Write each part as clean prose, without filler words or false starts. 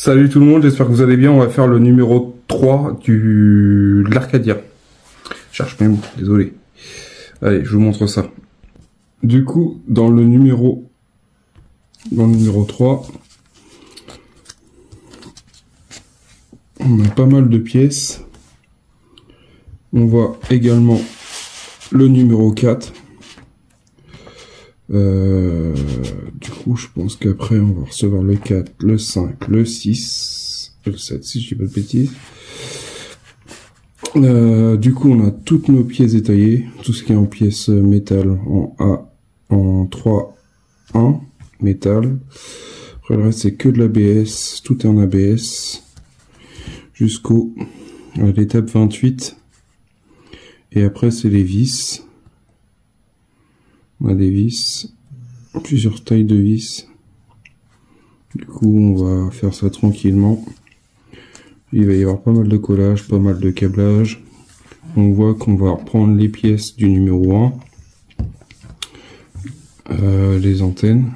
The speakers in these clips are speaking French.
Salut tout le monde, j'espère que vous allez bien. On va faire le numéro 3 de l'Arcadia. Je cherche mes mots, désolé. Allez, je vous montre ça. Du coup, dans le numéro 3, on a pas mal de pièces. On voit également le numéro 4. Du coup, je pense qu'après, on va recevoir le 4, le 5, le 6, le 7, si je dis pas de bêtises. Du coup, on a toutes nos pièces détaillées, tout ce qui est en pièces métal, en A, en 3, 1, métal. Après, le reste, c'est que de l'ABS, tout est en ABS, jusqu'au l'étape 28. Et après, c'est les vis. On a des vis, plusieurs tailles de vis. Du coup, on va faire ça tranquillement. Il va y avoir pas mal de collage, pas mal de câblage. On voit qu'on va reprendre les pièces du numéro 1. Les antennes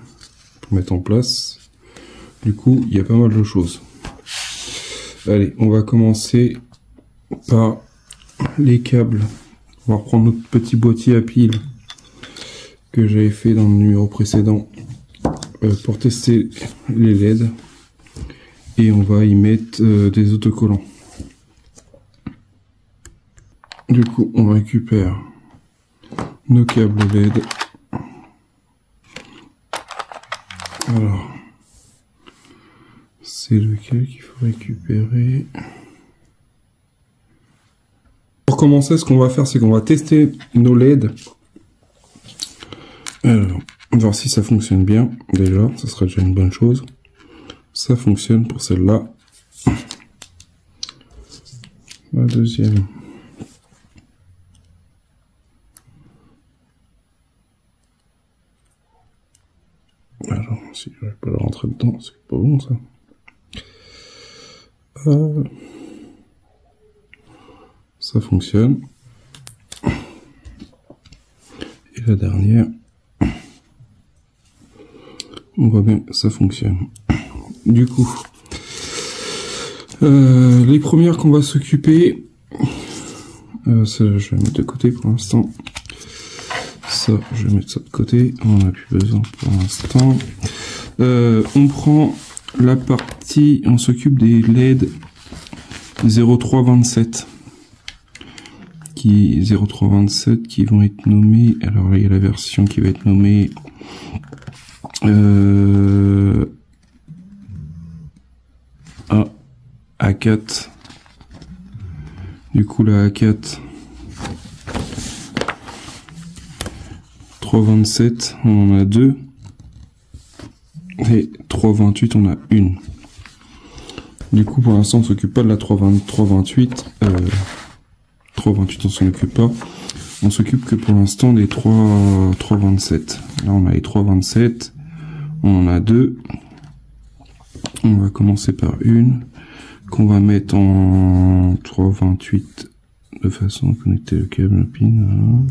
pour mettre en place. Du coup, il y a pas mal de choses. Allez, on va commencer par les câbles. On va reprendre notre petit boîtier à piles que j'avais fait dans le numéro précédent pour tester les LED, et on va y mettre des autocollants. Du coup, on récupère nos câbles LED. Alors, c'est lequel qu'il faut récupérer? Pour commencer, ce qu'on va faire, c'est qu'on va tester nos LED. Alors, voir si ça fonctionne bien. Déjà, ça sera déjà une bonne chose. Ça fonctionne pour celle-là. La deuxième. Alors, si je n'arrive pas à le rentrer dedans, c'est pas bon ça. Ça fonctionne. Et la dernière. On voit bien, ça fonctionne. Du coup, les premières qu'on va s'occuper, ça je vais mettre de côté pour l'instant. Ça, je vais mettre ça de côté. On n'a plus besoin pour l'instant. On prend la partie, on s'occupe des LED 0327. 0327 qui vont être nommés. Alors là, il y a la version qui va être nommée A4. Du coup, la A4 327, on en a deux, et 328, on a une. Du coup, pour l'instant, on s'occupe pas de la 328. 328, on s'en occupe pas. On s'occupe que pour l'instant des 327. Là, on a les 327. On en a deux. On va commencer par une qu'on va mettre en 328 de façon à connecter le câble pin.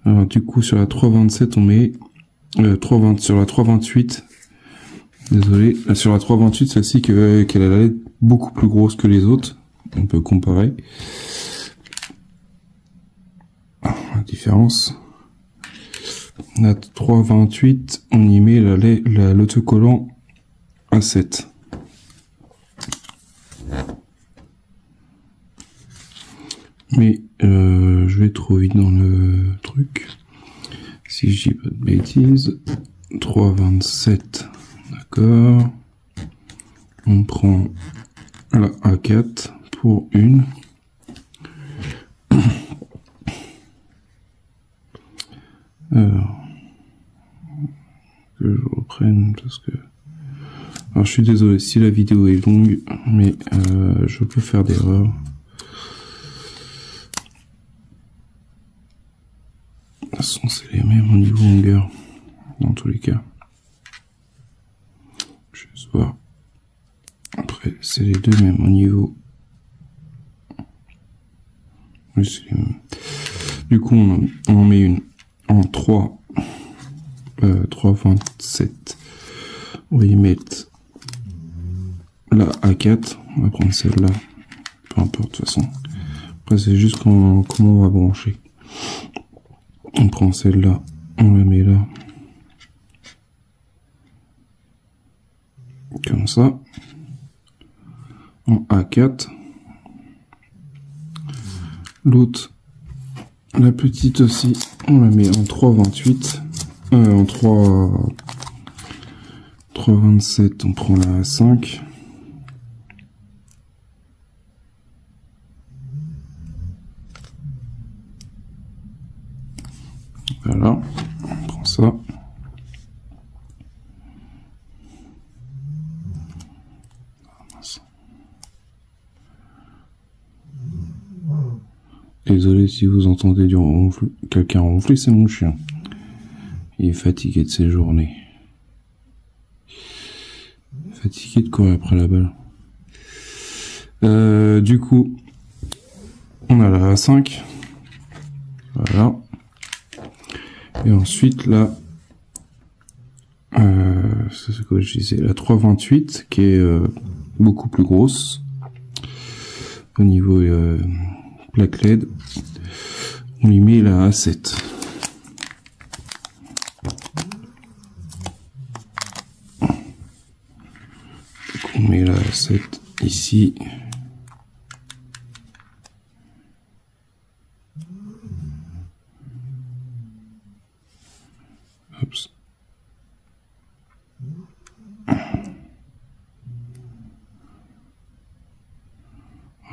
Alors du coup, sur la 327, on met sur la 328. Désolé, sur la 328, celle-ci qu'elle a l'air beaucoup plus grosse que les autres. On peut comparer la différence. La 328, on y met l'autocollant A7. Mais je vais trop vite dans le truc. Si je dis pas de bêtises, 327, d'accord. On prend la A4 pour une. Alors, que je reprenne parce que... Alors je suis désolé si la vidéo est longue, mais je peux faire d'erreurs. De toute façon, c'est les mêmes au niveau longueur, dans tous les cas. Je vais voir. Après, c'est les deux mêmes au niveau. Oui, c'est les mêmes. Du coup, on en met une en 3, 327. On va y mettre la A4. On va prendre celle-là. Peu importe de toute façon. Après c'est juste comment on va brancher. On prend celle-là, on la met là. Comme ça. En A4. L'autre, la petite aussi, on la met en 3,28. En 3,27, on prend la A5. Voilà, on prend ça. Désolé si vous entendez du quelqu'un ronfler, c'est mon chien. Il est fatigué de ses journées. Fatigué de courir après la balle. Du coup, on a la A5. Voilà. Et ensuite, là, c'est ce que je disais, la 3,28 qui est beaucoup plus grosse au niveau plaque LED. On lui met la A7. Donc on met la A7 ici. Oups.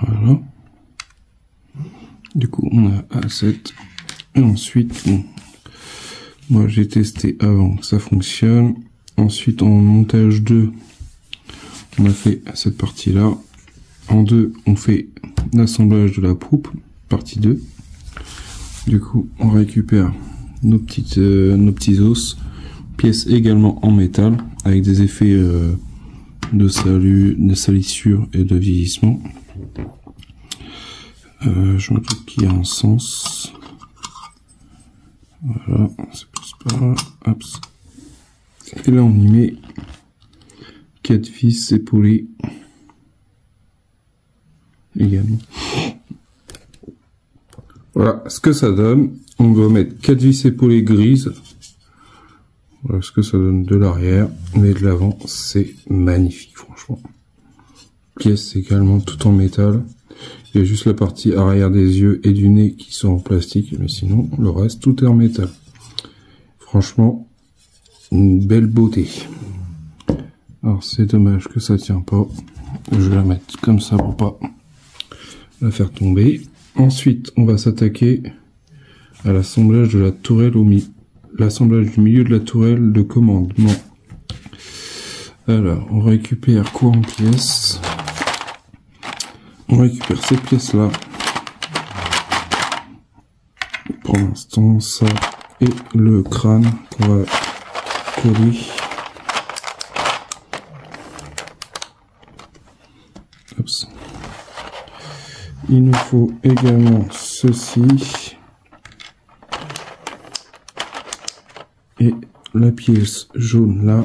Voilà. Du coup, on a A7. Et ensuite, bon, moi j'ai testé avant que ça fonctionne. Ensuite, en montage 2, on a fait cette partie-là. En 2, on fait l'assemblage de la poupe, partie 2. Du coup, on récupère nos petits os, pièces également en métal, avec des effets de salissure et de vieillissement. Je me trouve qu'il y a un sens. Voilà, c'est plus par là. Hop. Et là, on y met 4 vis épaulées également. Voilà ce que ça donne. On doit mettre 4 vis épaulées grises. Voilà ce que ça donne de l'arrière, mais de l'avant, c'est magnifique, franchement. Pièce également tout en métal. Il y a juste la partie arrière des yeux et du nez qui sont en plastique, mais sinon, le reste, tout est en métal. Franchement, une belle beauté. Alors, c'est dommage que ça tient pas. Je vais la mettre comme ça pour pas la faire tomber. Ensuite, on va s'attaquer à l'assemblage de la tourelle l'assemblage du milieu de la tourelle de commandement. Alors, on récupère quoi en pièces? On récupère ces pièces-là. Pour l'instant, ça et le crâne qu'on va coller. Oups. Il nous faut également ceci. Et la pièce jaune là.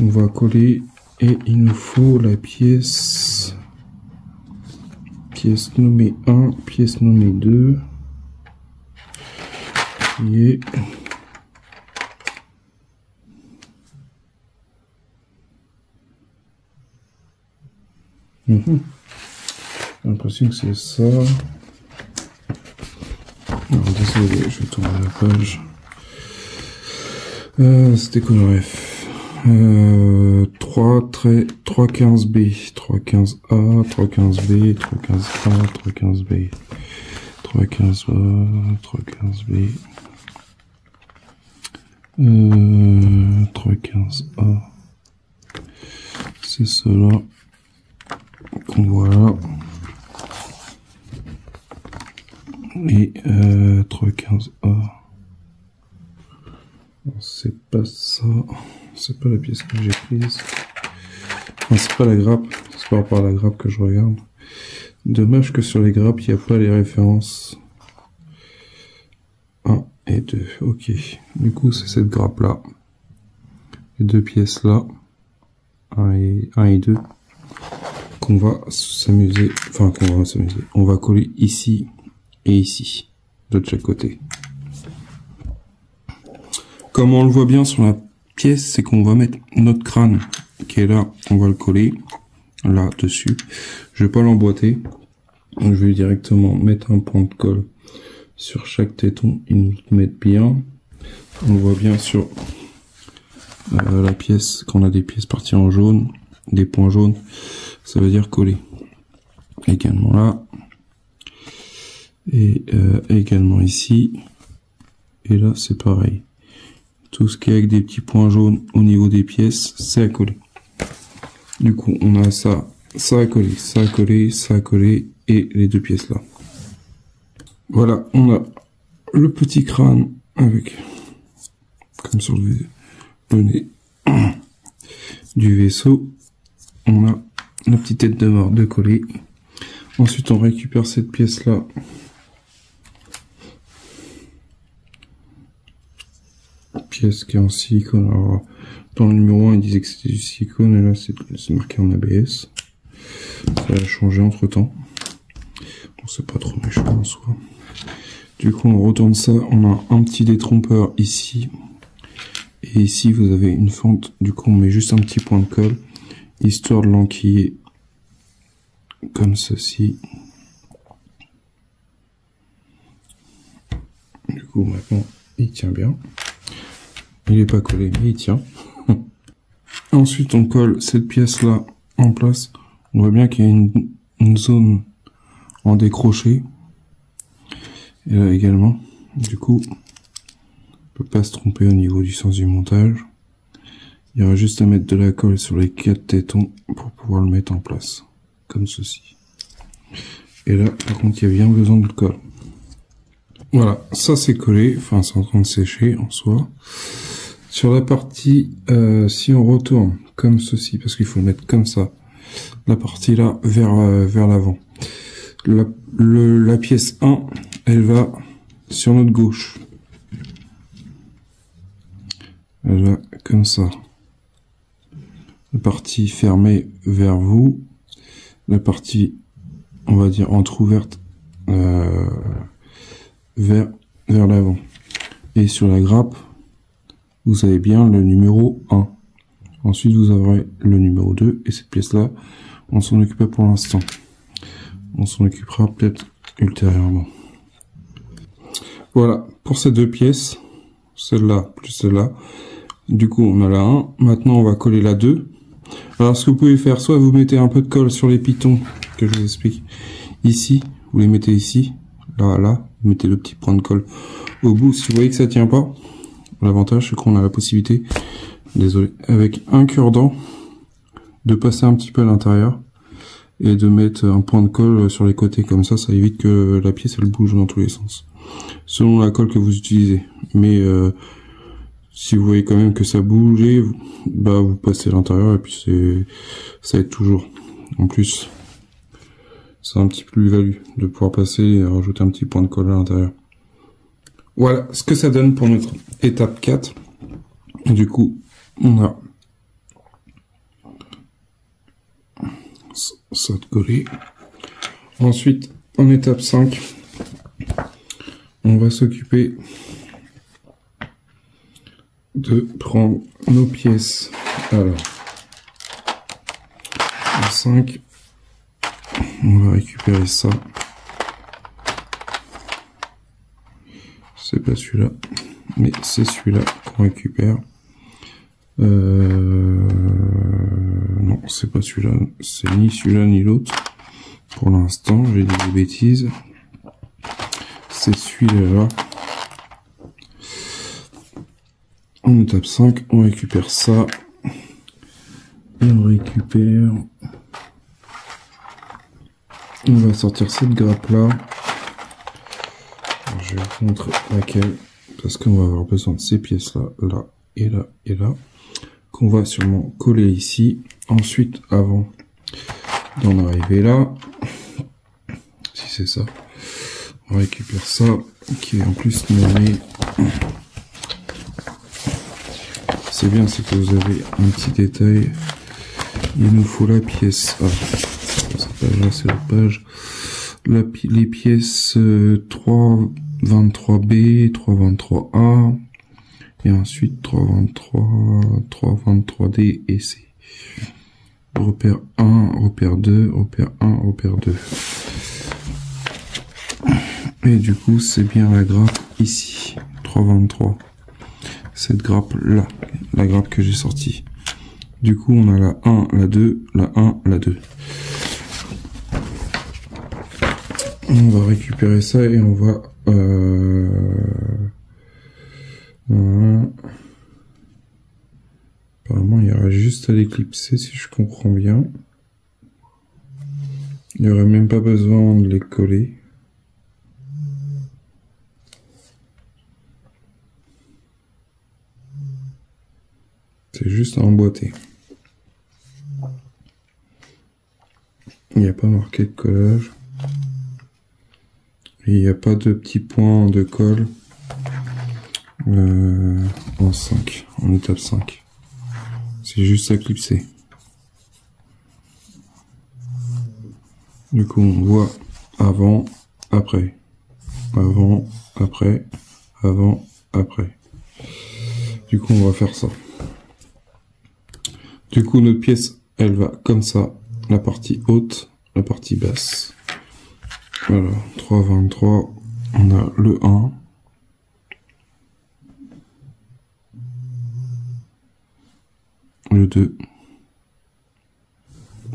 On va coller. Et il nous faut la pièce nommée 1, pièce nommée 2, qui est j'ai l'impression que c'est ça. Non, désolé, je vais tourner la page. C'était quoi le F? 315B, 315A, 315B, 315A, 315B, 315A, 315B, 315A, c'est cela qu'on voit là, et 315A, c'est pas ça. C'est pas la pièce que j'ai prise. Enfin, c'est pas la grappe. C'est par rapport à la grappe que je regarde. Dommage que sur les grappes, il n'y a pas les références 1 et 2. Ok. Du coup, c'est cette grappe-là. les deux pièces là, 1 et 2, qu'on va s'amuser, enfin qu'on va s'amuser, on va coller ici et ici, de chaque côté. Comme on le voit bien sur la pièce, c'est qu'on va mettre notre crâne qui est là, on va le coller là dessus. Je vais pas l'emboîter, donc je vais directement mettre un point de colle sur chaque téton, ils nous mettent bien. On voit bien sur la pièce qu'on a des pièces parties en jaune, des points jaunes, ça veut dire coller. Également là, et également ici, et là c'est pareil. Tout ce qui est avec des petits points jaunes au niveau des pièces, c'est à coller. Du coup, on a ça à coller, ça à coller, ça à coller, et les deux pièces là. Voilà, on a le petit crâne avec, comme sur le nez du vaisseau. On a la petite tête de mort de coller. Ensuite, on récupère cette pièce là. Pièce qui est en silicone. Alors, dans le numéro 1, il disait que c'était du silicone, et là, c'est marqué en ABS. Ça a changé entre temps. Bon, c'est pas trop méchant en soi. Du coup, on retourne ça. On a un petit détrompeur ici. Et ici, vous avez une fente. Du coup, on met juste un petit point de colle, histoire de l'enquiller comme ceci. Du coup, maintenant, il tient bien. Il est pas collé, mais il tient. Ensuite, on colle cette pièce-là en place. On voit bien qu'il y a une zone en décroché. Et là également. Du coup, on peut pas se tromper au niveau du sens du montage. Il y aura juste à mettre de la colle sur les 4 tétons pour pouvoir le mettre en place. Comme ceci. Et là, par contre, il y a bien besoin de colle. Voilà, ça c'est collé. Enfin, c'est en train de sécher en soi. Sur la partie, si on retourne comme ceci, parce qu'il faut le mettre comme ça, la partie là vers l'avant. La pièce 1, elle va sur notre gauche. Elle va comme ça. La partie fermée vers vous. La partie, on va dire, entrouverte vers l'avant. Et sur la grappe, vous avez bien le numéro 1. Ensuite, vous aurez le numéro 2. Et cette pièce-là, on s'en occupe pas pour l'instant. On s'en occupera peut-être ultérieurement. Voilà, pour ces deux pièces, celle-là plus celle-là. Du coup, on a la 1. Maintenant, on va coller la 2. Alors, ce que vous pouvez faire, soit vous mettez un peu de colle sur les pitons, que je vous explique, ici. Vous les mettez ici. Là, vous mettez le petit point de colle au bout. Si vous voyez que ça tient pas, l'avantage, c'est qu'on a la possibilité, désolé, avec un cure-dent, de passer un petit peu à l'intérieur et de mettre un point de colle sur les côtés. Comme ça, ça évite que la pièce, elle bouge dans tous les sens. Selon la colle que vous utilisez. Mais si vous voyez quand même que ça bouge, bah vous passez à l'intérieur et puis ça aide toujours. En plus, c'est un petit plus-value de pouvoir passer et rajouter un petit point de colle à l'intérieur. Voilà ce que ça donne pour notre étape 4. Du coup, on a ça de coller. Ensuite, en étape 5, on va s'occuper de prendre nos pièces. Alors, en 5, on va récupérer ça. C'est pas celui-là, mais c'est celui-là qu'on récupère. Non, c'est pas celui-là. C'est ni celui-là ni l'autre. Pour l'instant, j'ai dit des bêtises. C'est celui-là. En étape 5, on récupère ça. Et on récupère... On va sortir cette grappe-là. Je vais vous montrer laquelle, parce qu'on va avoir besoin de ces pièces-là, là et là et là, qu'on va sûrement coller ici. Ensuite, avant d'en arriver là, si c'est ça, on récupère ça, qui est en plus nommé c'est bien, c'est que vous avez un petit détail. Il nous faut la pièce A. Cette page-là, c'est la page. Les pièces 323B, 323A, et ensuite 323, 323D et C. Repère 1, repère 2, repère 1, repère 2. Et du coup, c'est bien la grappe ici, 323. Cette grappe là, la grappe que j'ai sortie. Du coup, on a la 1, la 2, la 1, la 2. On va récupérer ça et on va... Apparemment, il y aura juste à l'éclipser si je comprends bien. Il n'y aurait même pas besoin de les coller. C'est juste à emboîter. Il n'y a pas marqué de collage. Et il n'y a pas de petits points de colle en 5, en étape 5. C'est juste à clipser. Du coup, on voit avant, après. Avant, après, avant, après. Du coup, on va faire ça. Du coup, notre pièce, elle va comme ça. La partie haute, la partie basse. Voilà, 323, on a le 1. Le 2.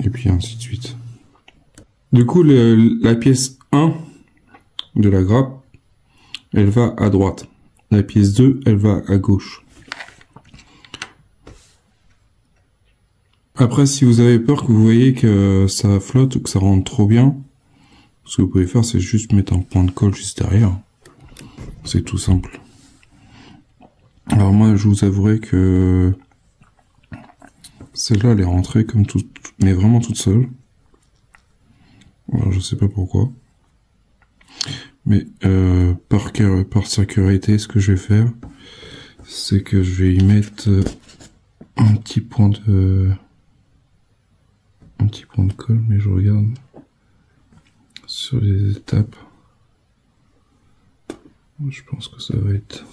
Et puis ainsi de suite. Du coup, la pièce 1 de la grappe, elle va à droite. La pièce 2, elle va à gauche. Après, si vous avez peur que vous voyez que ça flotte ou que ça rentre trop bien, ce que vous pouvez faire, c'est juste mettre un point de colle juste derrière. C'est tout simple. Alors moi, je vous avouerai que celle-là, elle est rentrée comme toute, mais vraiment toute seule. Alors, je sais pas pourquoi. Mais par sécurité, ce que je vais faire, c'est que je vais y mettre un petit point de colle, mais je regarde sur les étapes. Je pense que ça va être...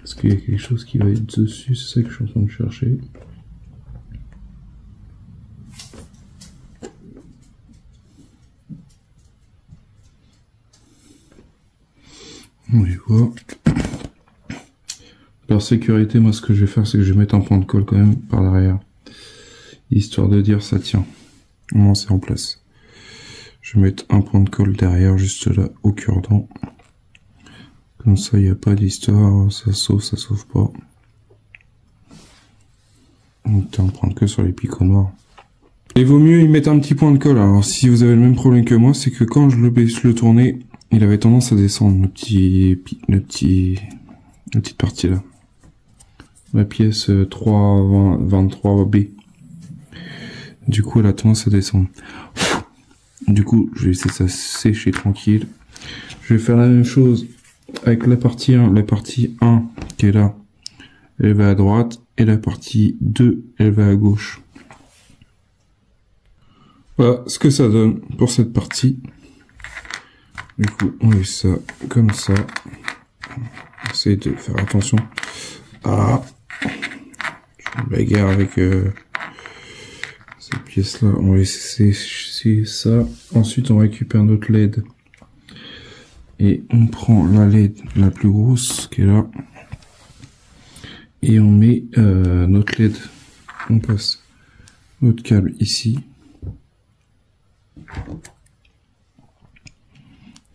Est-ce qu'il y a quelque chose qui va être dessus? C'est ça que je suis en train de chercher. On les voit. Par sécurité, moi ce que je vais faire, c'est que je vais mettre un point de colle quand même par derrière. Histoire de dire ça tient. Au moins c'est en place. Je vais mettre un point de colle derrière, juste là, au cure-dent. Comme ça, il n'y a pas d'histoire, ça sauve pas. Donc, un point de colle sur les picots noirs. Il vaut mieux y mettre un petit point de colle. Alors, si vous avez le même problème que moi, c'est que quand je le tournais, il avait tendance à descendre, la petite partie là. La pièce 323B. Du coup, elle a tendance à descendre. Du coup, je vais laisser ça sécher tranquille. Je vais faire la même chose avec la partie 1. La partie 1 qui est là, elle va à droite. Et la partie 2, elle va à gauche. Voilà ce que ça donne pour cette partie. Du coup, on laisse ça comme ça. Essayez de faire attention. Ah, je me bagarre avec cette pièce-là. On va laisser ça. Ensuite, on récupère notre LED. Et on prend la LED la plus grosse qui est là. Et on met notre LED. On passe notre câble ici.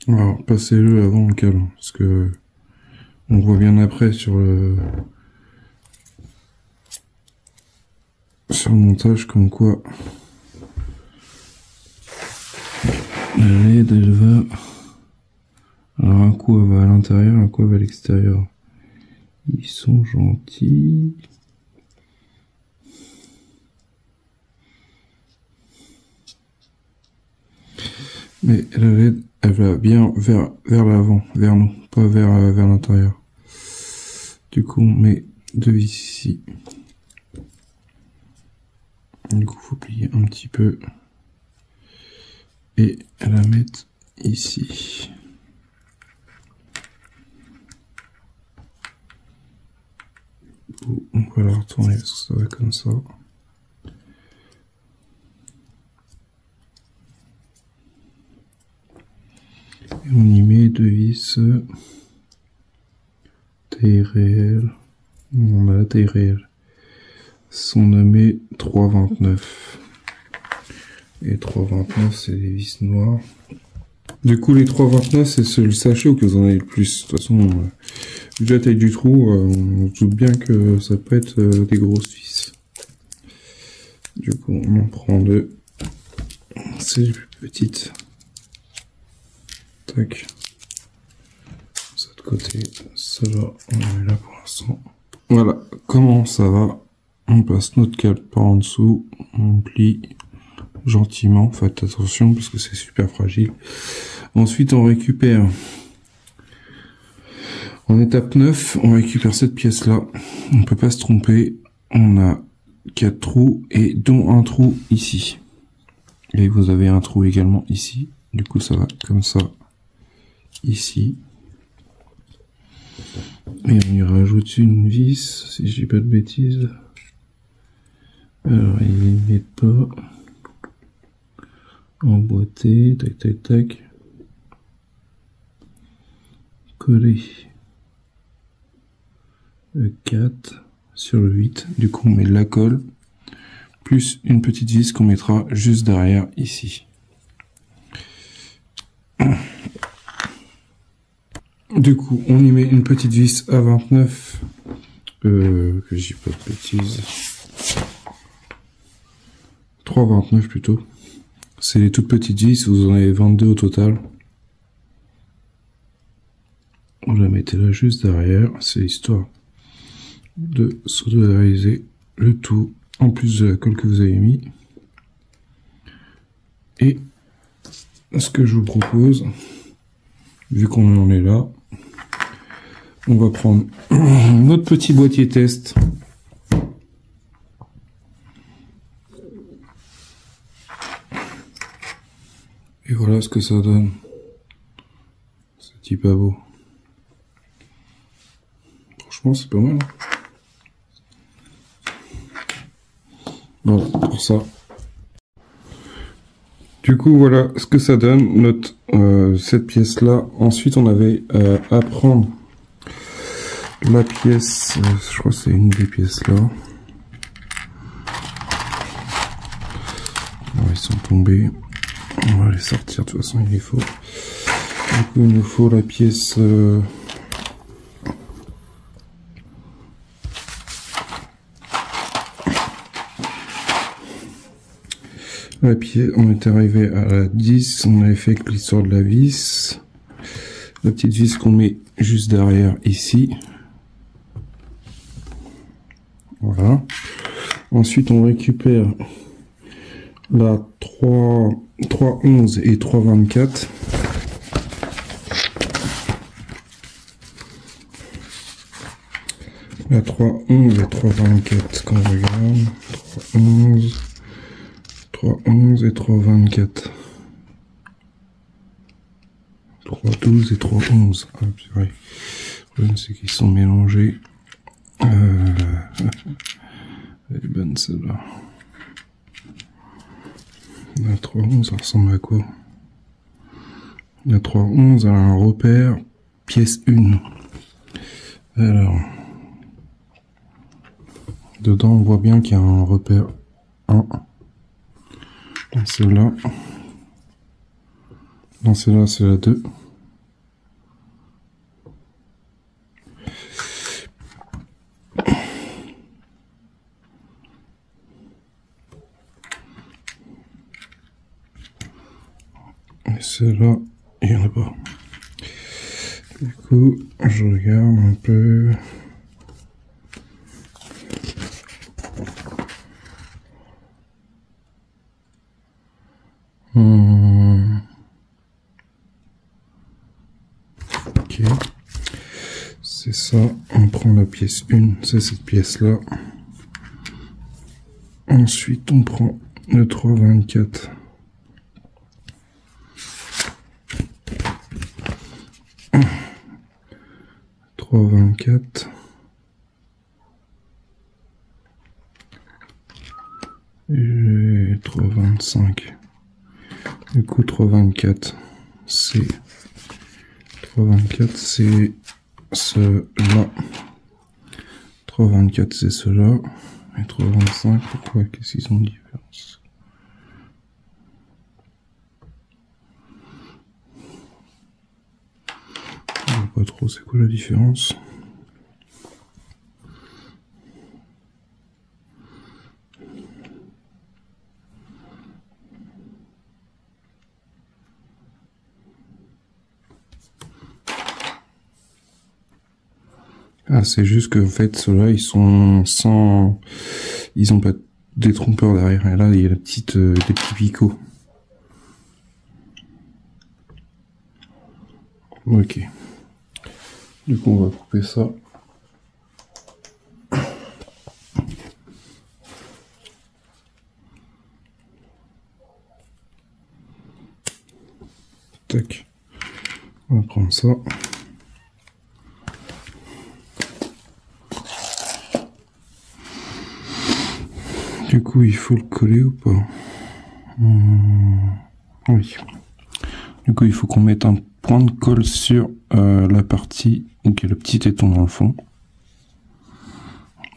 Alors, passez-le avant le câble, parce que on voit bien après sur le montage comme quoi la LED elle va, alors un coup elle va à l'intérieur, un coup elle va à l'extérieur. Ils sont gentils. Mais la LED, elle va bien vers l'avant, vers nous, pas vers l'intérieur. Du coup, on met deux vis ici. Du coup, faut plier un petit peu et la mettre ici. On va la retourner parce que ça va comme ça. Et on y met deux vis taille réelle. On a la taille réelle. Sont nommés 3,29. Et 3,29 c'est des vis noires. Du coup les 3,29 c'est le sachet ou que vous en avez le plus. De toute façon, vu la taille du trou, on se doute bien que ça peut être des grosses vis. Du coup on en prend deux. C'est les plus petites. Tac. Ça de côté, ça va, on la met là pour l'instant. Voilà, comment ça va? On passe notre câble par en dessous, on plie gentiment, faites attention parce que c'est super fragile. Ensuite on récupère, en étape 9, on récupère cette pièce là, on peut pas se tromper, on a 4 trous et dont un trou ici. Et vous avez un trou également ici, du coup ça va comme ça, ici. Et on y rajoute une vis, si je dis pas de bêtises. Alors il n'est pas emboîté, tac tac tac. Collé le 4 sur le 8. Du coup on met de la colle, plus une petite vis qu'on mettra juste derrière ici. Du coup, on y met une petite vis à 29, que j'ai pas de bêtises, 3,29 plutôt. C'est les toutes petites vis, vous en avez 22 au total. Vous la mettez là juste derrière, c'est histoire de solidariser le tout, en plus de la colle que vous avez mis. Et ce que je vous propose, vu qu'on en est là, on va prendre notre petit boîtier test. Et voilà ce que ça donne. C'est pas beau. Franchement, c'est pas mal. Bon, pour ça. Du coup, voilà ce que ça donne, notre cette pièce-là. Ensuite, on avait à prendre la pièce, je crois que c'est une des pièces là. Alors, ils sont tombés. On va les sortir, de toute façon, il les faut. Du coup, il nous faut la pièce... la pièce, on est arrivé à la 10, on avait fait l'histoire de la vis. La petite vis qu'on met juste derrière ici. Voilà. Ensuite, on récupère la 3,11 et 3,24. La 3,11 et 3,24, quand on regarde. 3,11 et 3,24. 3,12 et 3,11. Ah, c'est vrai. Le problème, c'est qu'ils sont mélangés. Elle est bonne celle-là. La 3,11, ça ressemble à quoi? La 3,11 a un repère pièce 1. Alors, dedans, on voit bien qu'il y a un repère 1. Dans celle-là. Dans celle-là, c'est la 2. Et celle-là, il n'y en a pas. Du coup, je regarde un peu. Ok. c'est ça. On prend la pièce 1, c'est cette pièce-là. Ensuite, on prend le 3,24. Et 3,25. Du coup, 3,24, c'est 3,24, c'est cela. 3,24, c'est cela. Et 3,25, pourquoi? Qu'est-ce qu'ils ont de différence? Je vois pas trop, c'est quoi la différence? Ah, c'est juste que en fait ceux-là ils sont sans, ils ont pas de détrompeur derrière. Et là il y a la petite, des petits picots. Ok. Du coup on va couper ça. Tac. On va prendre ça. Du coup, il faut le coller ou pas? Oui. Du coup, il faut qu'on mette un point de colle sur la partie où il y a le petit téton dans le fond.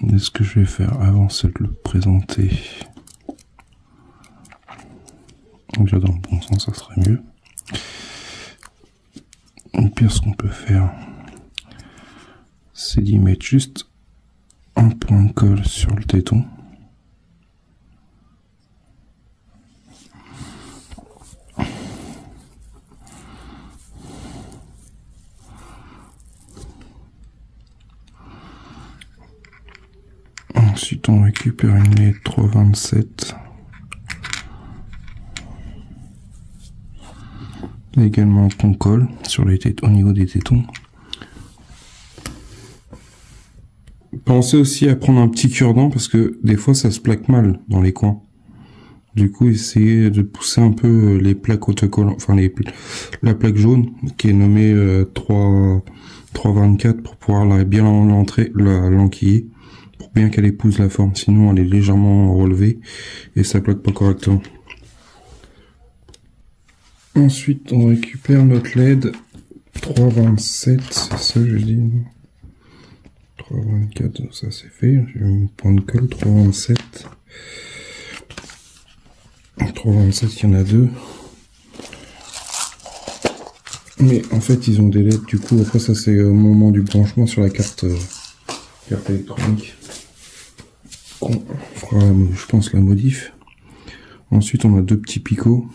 Et ce que je vais faire avant, c'est de le présenter. Déjà dans le bon sens, ça serait mieux. Et puis, ce qu'on peut faire, c'est d'y mettre juste un point de colle sur le téton. Ensuite, on récupère une lettre 3,27. Également qu'on colle sur les tétons, au niveau des tétons. Pensez aussi à prendre un petit cure-dent parce que des fois ça se plaque mal dans les coins. Du coup, essayez de pousser un peu les plaques autocollantes, enfin la plaque jaune qui est nommée 3,24 pour pouvoir bien l'enquiller, pour bien qu'elle épouse la forme. Sinon, elle est légèrement relevée et ça plaque pas correctement. Ensuite, on récupère notre LED 3,27, c'est ça que je dis. 3,24, ça c'est fait. J'ai mis un point de colle 3,27. 3,27, il y en a deux. Mais en fait, ils ont des LED. Du coup, après ça c'est au moment du branchement sur la carte électronique. On fera, je pense, la modif. Ensuite, on a deux petits picots.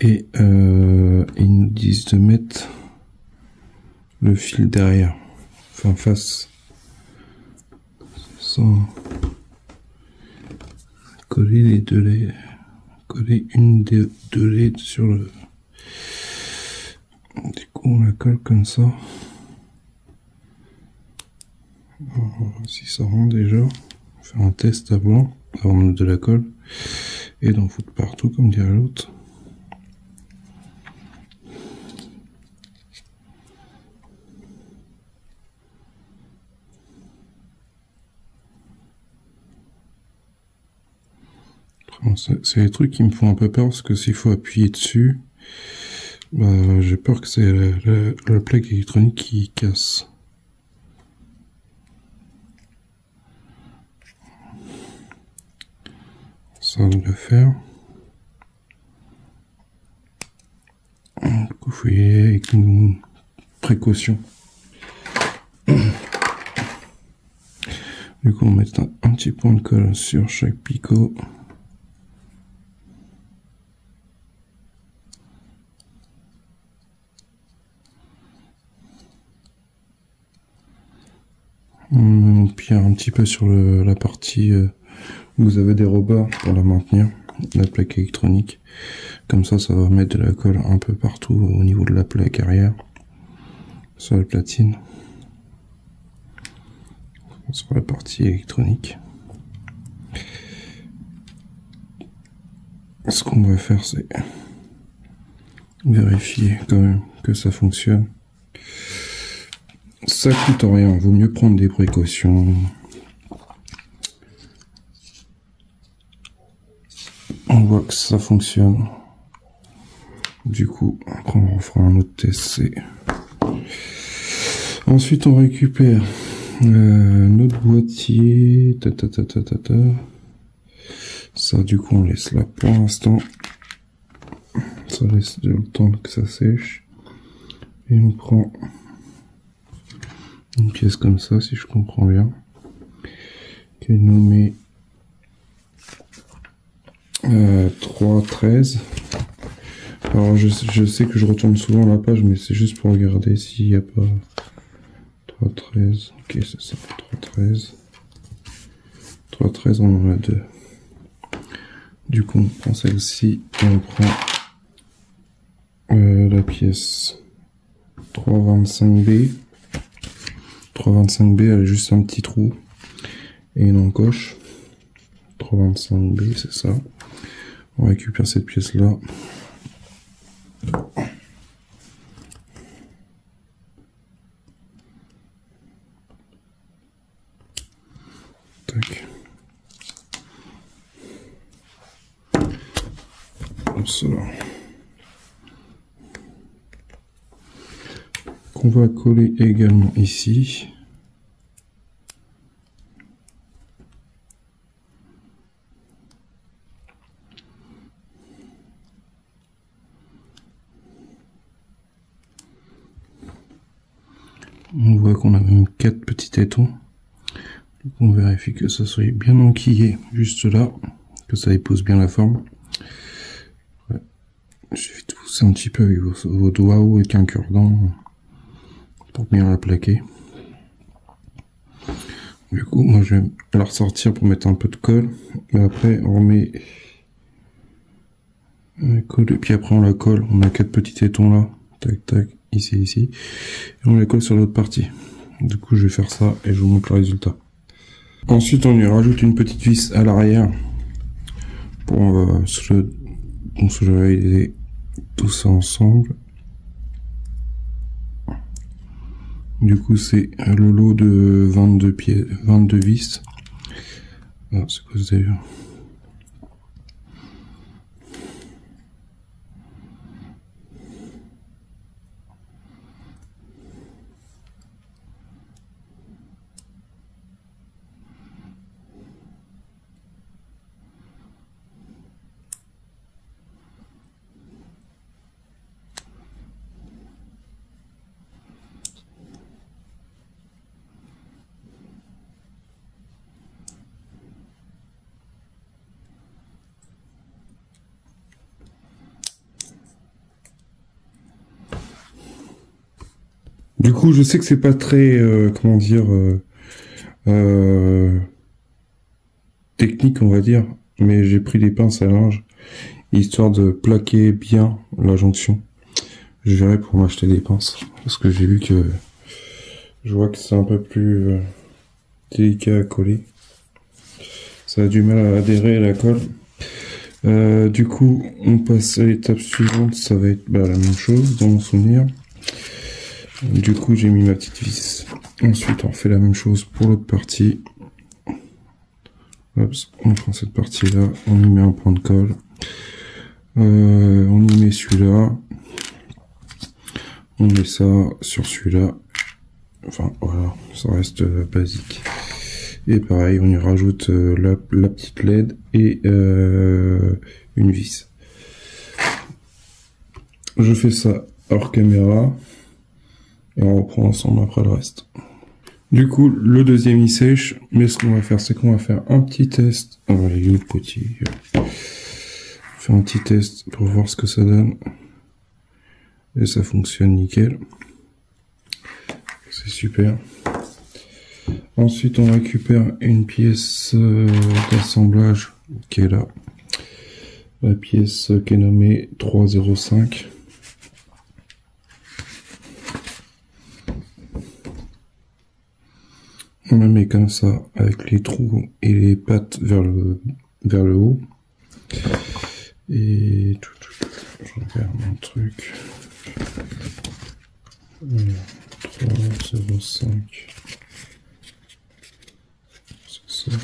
Et ils nous disent de mettre le fil derrière, enfin face. Ça. Coller les deux LED, coller une des deux LED sur le. Du coup, on la colle comme ça. On va voir si ça rentre déjà. On va faire un test avant de la colle et d'en foutre partout comme dirait l'autre. C'est les trucs qui me font un peu peur parce que s'il faut appuyer dessus, bah, j'ai peur que c'est la plaque électronique qui casse. Ça va le faire. Du coup, il faut y aller avec une précaution. Du coup, on met un petit point de colle sur chaque picot. On pierre un petit peu sur la partie où vous avez des rebords pour la maintenir, la plaque électronique. Comme ça, ça va mettre de la colle un peu partout au niveau de la plaque arrière. sur la platine, sur la partie électronique. Ce qu'on va faire, c'est vérifier quand même que ça fonctionne. Ça coûte rien, vaut mieux prendre des précautions. On voit que ça fonctionne. Du coup, après on fera un autre test. Ensuite, on récupère notre boîtier. Ça, du coup, on laisse là pour l'instant. Ça laisse le temps que ça sèche. Et on prend une pièce comme ça, si je comprends bien, qui est nommée 3.13. Alors je sais que je retourne souvent la page, mais c'est juste pour regarder s'il n'y a pas 3.13. Ok, c'est ça, 3.13. 3.13, on en a deux. Du coup, on prend celle-ci et on prend la pièce 3.25B. 3.25B, elle a juste un petit trou et une encoche. 3.25B, c'est ça. On récupère cette pièce-là. Tac. Comme cela. Qu'on va coller également ici. On voit qu'on a même 4 petits tétons. Donc on vérifie que ça soit bien enquillé juste là, que ça épouse bien la forme. Ouais. Il suffit de pousser un petit peu avec vos doigts ou avec un cure-dent pour bien la plaquer. Du coup, moi je vais la ressortir pour mettre un peu de colle. Et après on remet la colle et puis après on la colle. On a 4 petits tétons là. Tac tac. Ici, et on les colle sur l'autre partie. Du coup, je vais faire ça et je vous montre le résultat. Ensuite, on y rajoute une petite vis à l'arrière pour solidariser tout ça ensemble. Du coup, c'est le lot de 22 vis. Ah, c'est quoi ce délire ? Du coup, je sais que c'est pas très, comment dire, technique, on va dire, mais j'ai pris des pinces à linge, histoire de plaquer bien la jonction. Je verrai pour m'acheter des pinces, parce que j'ai vu que, je vois que c'est un peu plus délicat à coller. Ça a du mal à adhérer à la colle. Du coup, on passe à l'étape suivante, ça va être la même chose dans mon souvenir. Du coup, j'ai mis ma petite vis. Ensuite, on fait la même chose pour l'autre partie. Hop, on prend cette partie-là, on y met un point de colle. On y met celui-là. On met ça sur celui-là. Enfin, voilà, ça reste basique. Et pareil, on y rajoute la petite LED et une vis. Je fais ça hors caméra. Et on reprend ensemble après le reste. Du coup, le deuxième il sèche, mais ce qu'on va faire, c'est qu'on va faire un petit test. On va aller où le petit. Faire un petit test pour voir ce que ça donne. Et ça fonctionne nickel. C'est super. Ensuite, on récupère une pièce d'assemblage qui est là. La pièce qui est nommée 305. On la met comme ça, avec les trous et les pattes vers le haut. Et je regarde mon truc. 3,05. C'est ça.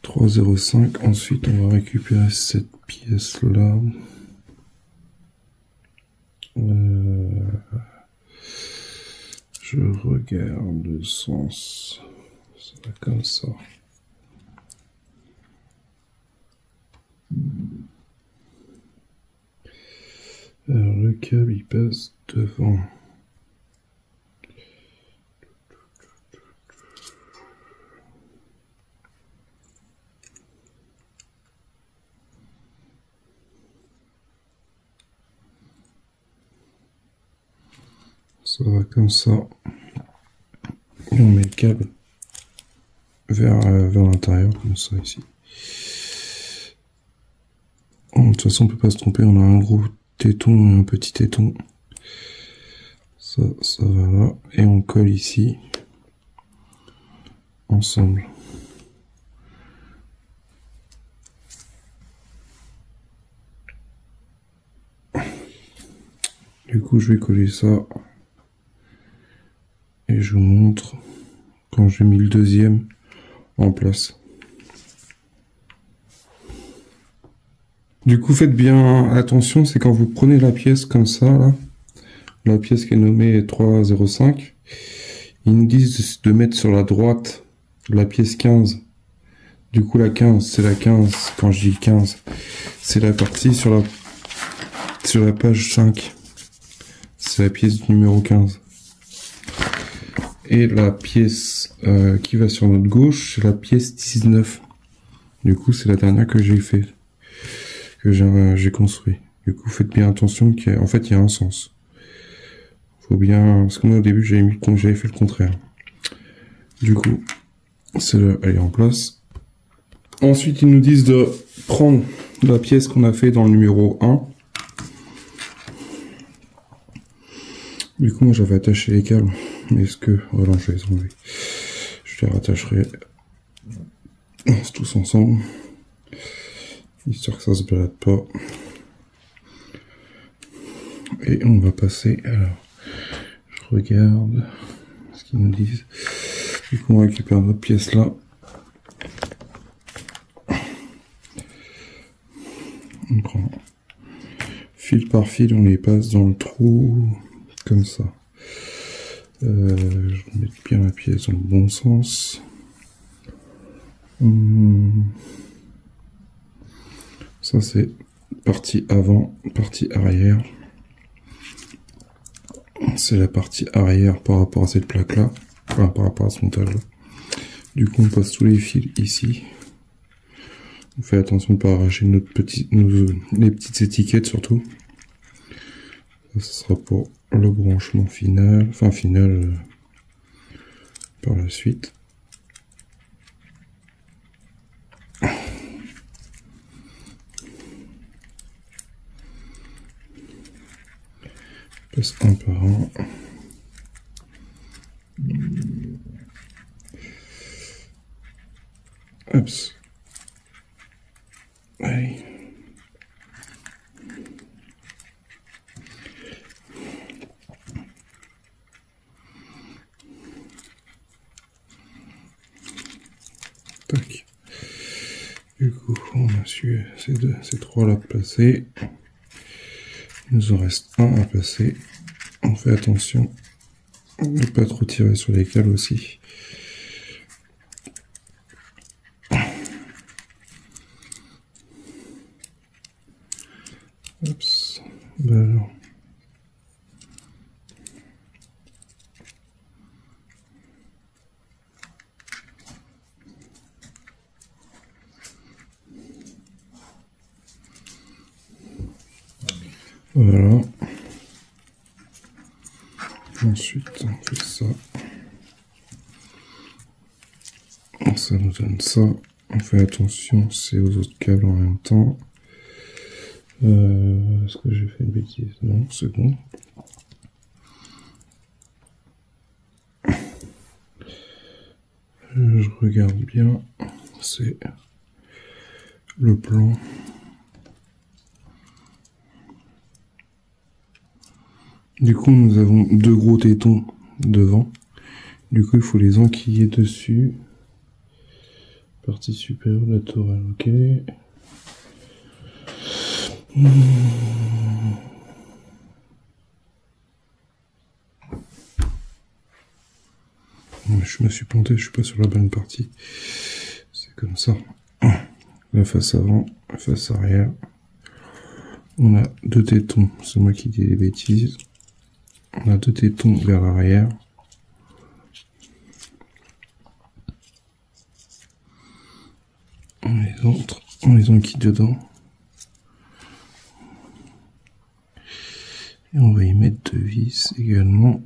3,05. Ensuite, on va récupérer cette pièce-là. Je regarde le sens. Ça va comme ça. Alors, le câble, il passe devant. Ça va comme ça. Et on met le câble vers l'intérieur, comme ça ici. De toute façon, on peut pas se tromper, on a un gros téton et un petit téton. Ça va là. Et on colle ici. Ensemble. Du coup, je vais coller ça. Et je vous montre quand j'ai mis le deuxième en place. Du coup, faites bien attention, c'est quand vous prenez la pièce comme ça, là, la pièce qui est nommée 3,05, ils nous disent de mettre sur la droite la pièce 15. Du coup, la 15, c'est la 15, quand je dis 15, c'est la partie sur la page 5. C'est la pièce numéro 15. Et la pièce qui va sur notre gauche, c'est la pièce 19. Du coup, c'est la dernière que j'ai fait, que j'ai construit. Du coup, faites bien attention qu'en fait, il y a un sens. Faut bien, parce que moi au début, j'avais fait le contraire. Du coup, elle est en place. Ensuite, ils nous disent de prendre la pièce qu'on a fait dans le numéro 1. Du coup, moi, j'avais attaché les câbles. Est-ce que... Voilà, je vais les enlever. Je les rattacherai tous ensemble. Histoire que ça se balade pas. Et on va passer... Alors, je regarde ce qu'ils nous disent. Du coup, on récupère notre pièce là. On prend fil par fil, on les passe dans le trou, comme ça. Je vais mettre bien la pièce dans le bon sens. Ça c'est partie avant, partie arrière. C'est la partie arrière par rapport à cette plaque là, enfin par rapport à ce montage là. Du coup on passe tous les fils ici. On fait attention de ne pas arracher les petites étiquettes surtout. Ça, ce sera pour le branchement final, enfin final par la suite. Passe un par un. Hop. Allez. Tac. Du coup, on a su ces trois là placés. Il nous en reste un à passer. On fait attention de ne pas trop tirer sur les câbles aussi. Oups. Ben alors. Voilà. Ensuite, on fait ça. Ça nous donne ça. On fait attention, c'est aux autres câbles en même temps. Est-ce que j'ai fait une bêtise? Non, c'est bon. regarde bien, c'est le plan. Du coup, nous avons deux gros tétons devant. Du coup, il faut les enquiller dessus. Partie supérieure de la tourelle, ok. Je me suis planté, je suis pas sur la bonne partie. C'est comme ça. La face avant, la face arrière. On a deux tétons, c'est moi qui dis des bêtises. On a deux tétons vers l'arrière. On les enquille dedans. Et on va y mettre deux vis également.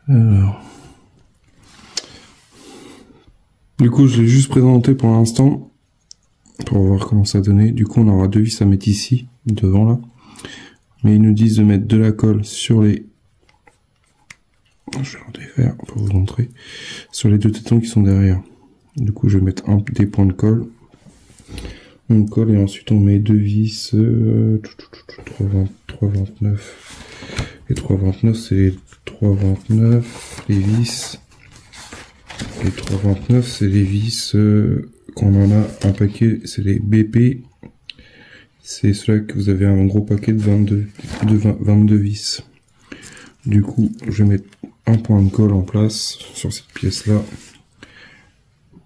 Alors, du coup, je l'ai juste présenté pour l'instant pour voir comment ça donnait. Du coup, on aura deux vis à mettre ici, devant là. Mais ils nous disent de mettre de la colle sur les... Je vais en défaire pour vous montrer. Sur les deux tétons qui sont derrière. Du coup, je vais mettre des points de colle. On colle et ensuite on met deux vis 3,29 et 3,29, c'est les 3,29 les vis. Les 3,29 c'est les vis quand on en a un paquet, c'est les BP. C'est cela que vous avez un gros paquet de 22 vis. Du coup, je vais mettre un point de colle en place sur cette pièce là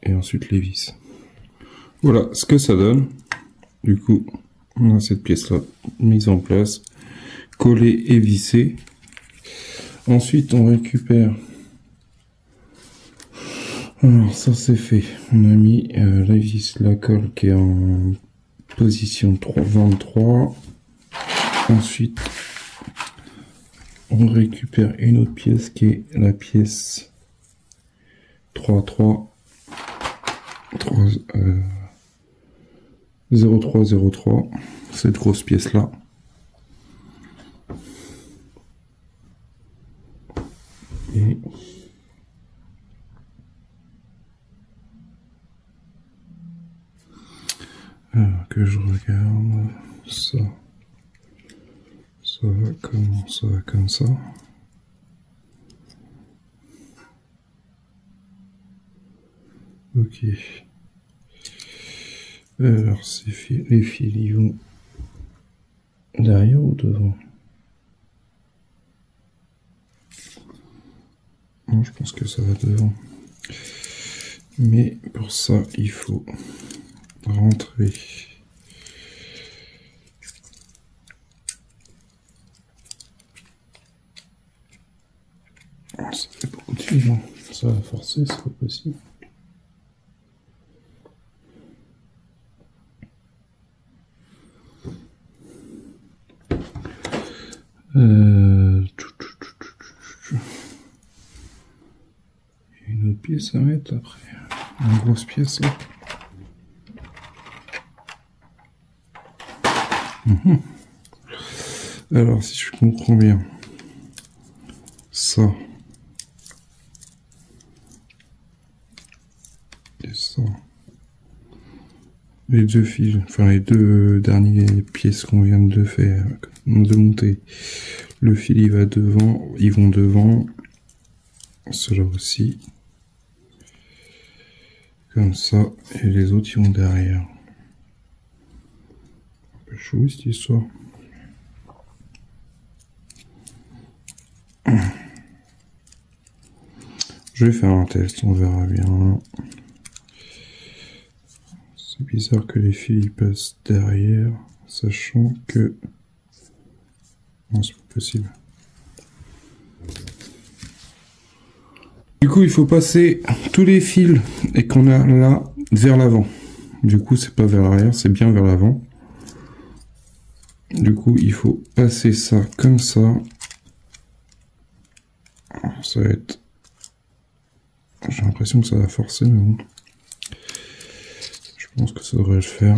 et ensuite les vis. Voilà ce que ça donne. Du coup, on a cette pièce là mise en place, collée et vissée. Ensuite, on récupère. Alors ça c'est fait. On a mis la vis, la colle qui est en position 23. Ensuite, on récupère une autre pièce qui est la pièce 0303, cette grosse pièce là. Et alors que je regarde ça, ça va comment, ça va comme ça. Ok. Alors ces fils, les fils ils vont derrière ou devant? Non, je pense que ça va devant. Mais pour ça, il faut rentrer ça fait beaucoup de fils, hein. Ça va forcer, c'est pas possible. Une autre pièce à mettre après. Une grosse pièce là. Alors si je comprends bien, ça et ça, les deux fils, enfin les deux dernières pièces qu'on vient de faire, de monter, le fil il va devant, ils vont devant, cela aussi, comme ça, et les autres ils vont derrière. Un peu chaud cette histoire. Je vais faire un test, on verra bien. C'est bizarre que les fils passent derrière, sachant que... Non, c'est pas possible. Du coup, il faut passer tous les fils et qu'on a là vers l'avant. Du coup, c'est pas vers l'arrière, c'est bien vers l'avant. Du coup, il faut passer ça comme ça. Ça va être... J'ai l'impression que ça va forcer, mais bon. Je pense que ça devrait le faire.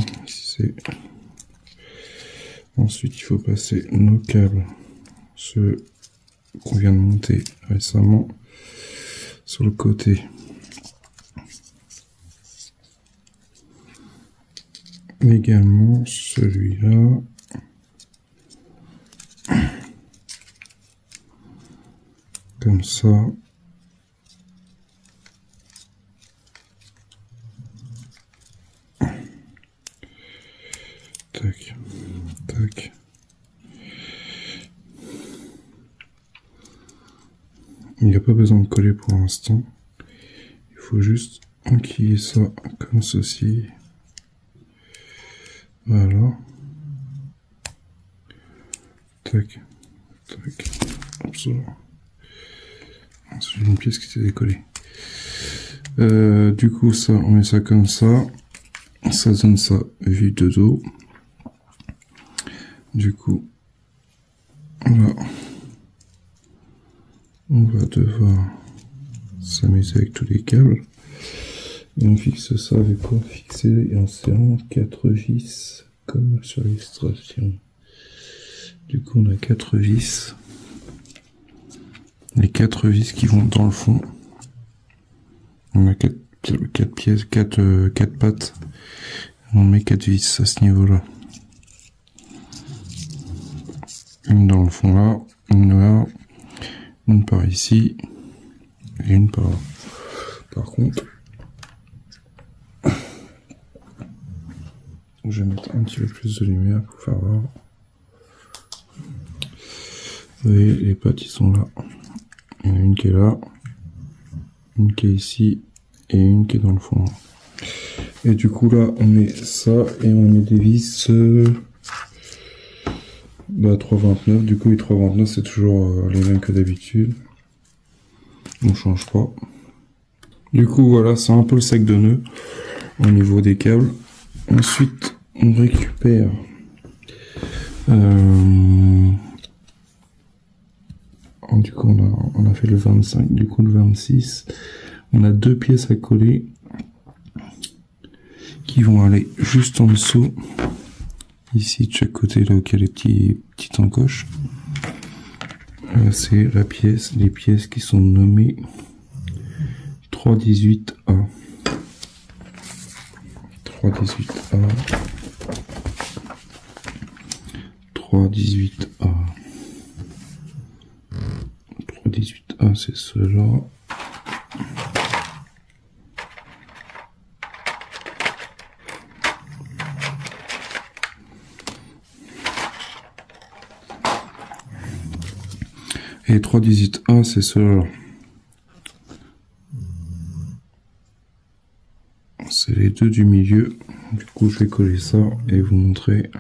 Ensuite, il faut passer nos câbles ceux qu'on vient de monter récemment sur le côté. Également celui-là. Comme ça. Tac, tac. Il n'y a pas besoin de coller pour l'instant. Il faut juste enquiller ça comme ceci. Voilà. Tac, tac. Hop, ça. C'est une pièce qui s'est décollée. Du coup, ça, on met ça comme ça. Ça donne ça vue de dos. Du coup, là, on va devoir s'amuser avec tous les câbles. Et on fixe ça avec quoi? Fixer et en serrant 4 vis comme sur l'illustration. Du coup, on a 4 vis. Les 4 vis qui vont dans le fond. On a 4 pièces, 4 pattes. On met 4 vis à ce niveau-là. Une dans le fond là, une par ici, et une par là. Par contre, je vais mettre un petit peu plus de lumière pour faire voir. Vous voyez, les pattes ils sont là. Il y en a une qui est là, une qui est ici, et une qui est dans le fond. Et du coup là, on met ça, et on met des vis 3,29. Du coup, les 3,29 c'est toujours les mêmes que d'habitude. On change pas. Du coup, voilà, c'est un peu le sac de nœuds au niveau des câbles. Ensuite, on récupère du coup, on a fait le 25, du coup le 26. On a 2 pièces à coller qui vont aller juste en dessous. Ici, de chaque côté, là où il y a les petites encoches. C'est les pièces qui sont nommées 318A. 318A. 318A. 318A, c'est cela. Et 318A, c'est cela. C'est les deux du milieu. Du coup, je vais coller ça et vous montrer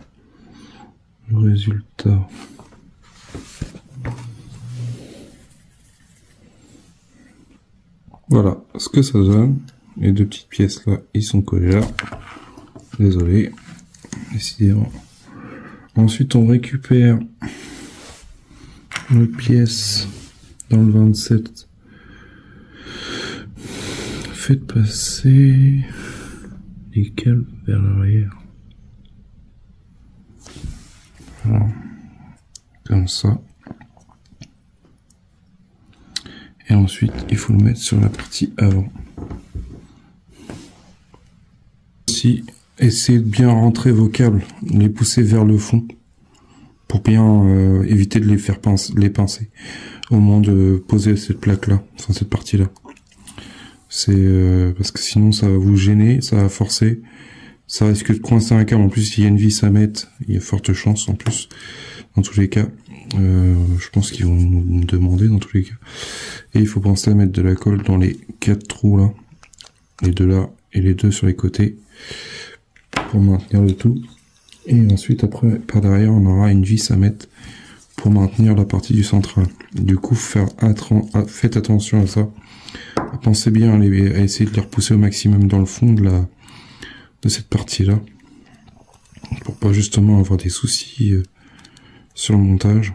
le résultat. Voilà ce que ça donne. Les 2 petites pièces là, ils sont collés là. Désolé. Décidément. Ensuite, on récupère notre pièce dans le 27. Faites passer les câbles vers l'arrière. Voilà. Comme ça. Et ensuite, il faut le mettre sur la partie avant. Aussi, essayez de bien rentrer vos câbles, les pousser vers le fond, pour bien éviter de les faire pincer, au moment de poser cette plaque-là, enfin cette partie-là. C'est parce que sinon ça va vous gêner, ça va forcer, ça risque de coincer un câble. En plus, s'il y a une vis à mettre, il y a forte chance en plus, dans tous les cas. Je pense qu'ils vont nous demander dans tous les cas. Et il faut penser à mettre de la colle dans les 4 trous là, les 2 là et les 2 sur les côtés, pour maintenir le tout. Et ensuite après par derrière on aura une vis à mettre pour maintenir la partie du central. Du coup faites attention à ça. Pensez bien à essayer de les repousser au maximum dans le fond de cette partie là, pour pas justement avoir des soucis sur le montage.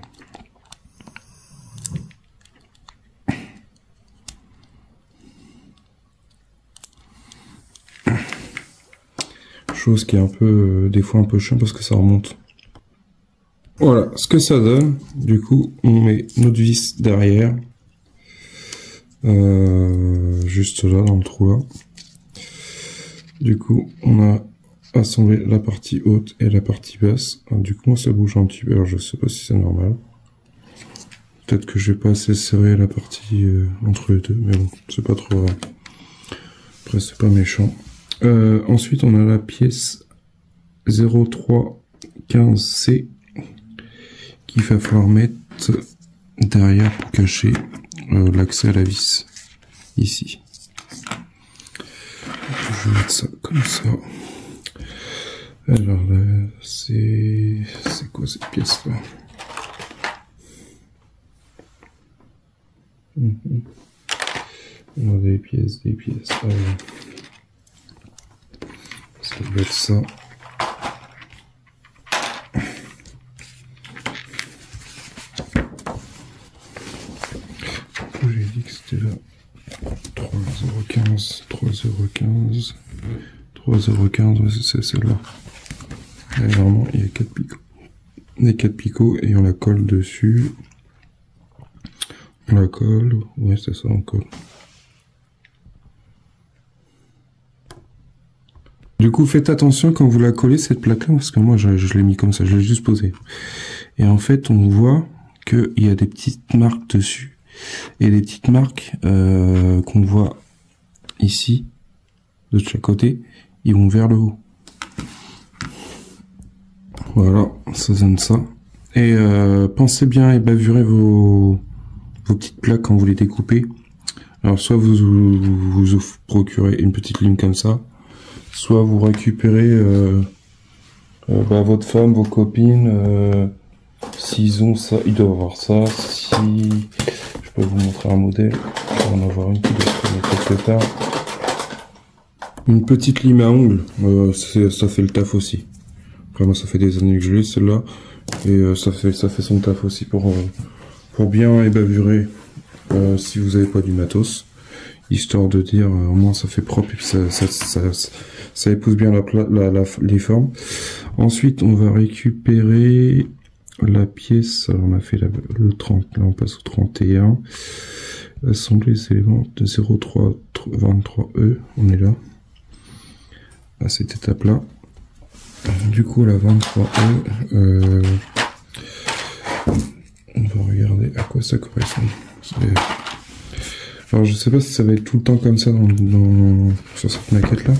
Chose qui est un peu des fois un peu chiant parce que ça remonte. Voilà ce que ça donne. Du coup, on met notre vis derrière. Juste là, dans le trou là. Du coup, on a assemblé la partie haute et la partie basse. Alors, du coup, ça bouge un petit peu. Alors, je sais pas si c'est normal. Peut-être que je vais pas assez serrer la partie entre les deux, mais bon, c'est pas trop grave. Après, c'est pas méchant. Ensuite, on a la pièce 0315C qu'il va falloir mettre derrière pour cacher l'accès à la vis ici. Je vais mettre ça comme ça. Alors là, c'est quoi cette pièce là? On a des pièces. Alors, ça doit être ça. J'ai dit que c'était là. 3,015, ouais, c'est celle-là. Normalement, il y a 4 picots. Les 4 picots et on la colle dessus. On la colle, ouais, c'est ça, on colle. Du coup, faites attention quand vous la collez, cette plaque-là, parce que moi, je l'ai mis comme ça, je l'ai juste posé. Et en fait, on voit qu'il y a des petites marques dessus. Et les petites marques qu'on voit ici, de chaque côté, ils vont vers le haut. Voilà, ça donne ça. Et pensez bien à bavurer vos petites plaques quand vous les découpez. Alors soit vous procurez une petite lime comme ça, soit vous récupérez votre femme, vos copines, s'ils ont ça, ils doivent avoir ça. Si je peux vous montrer un modèle, je vais en avoir une qui doit être quelque part. Une petite lime à ongles, ça fait le taf aussi. Après moi ça fait des années que je l'ai celle-là, et ça fait son taf aussi pour bien ébavurer si vous n'avez pas du matos, histoire de dire au moins ça fait propre et puis ça épouse bien les formes. Ensuite on va récupérer la pièce, alors on a fait le 30, là on passe au 31, assembler les éléments de 0323E, on est là, à cette étape là. Du coup la 23E, on va regarder à quoi ça correspond. Alors je sais pas si ça va être tout le temps comme ça sur cette maquette là,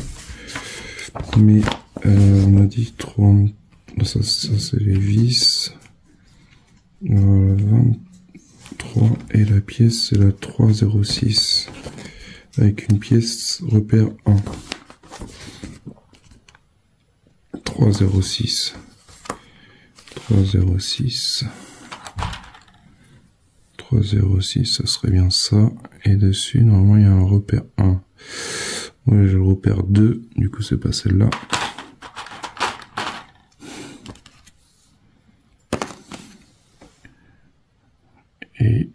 mais on a dit 30, ça c'est les vis. 23 et la pièce c'est la 306 avec une pièce repère 1. 306, ça serait bien ça, et dessus normalement il y a un repère 1. Ouais, j'ai le repère 2, du coup c'est pas celle-là. Et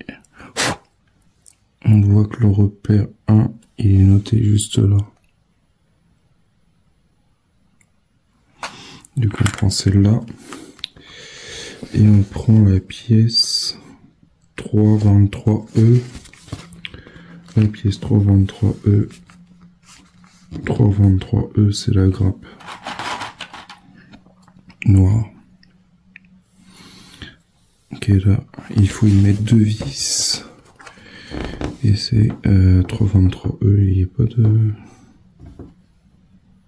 on voit que le repère 1 il est noté juste là. Du coup on prend celle-là et on prend la pièce 323E. La pièce 323E. 323E c'est la grappe noire. Ok, là il faut y mettre 2 vis. Et c'est 323E, il n'y a pas de... Ils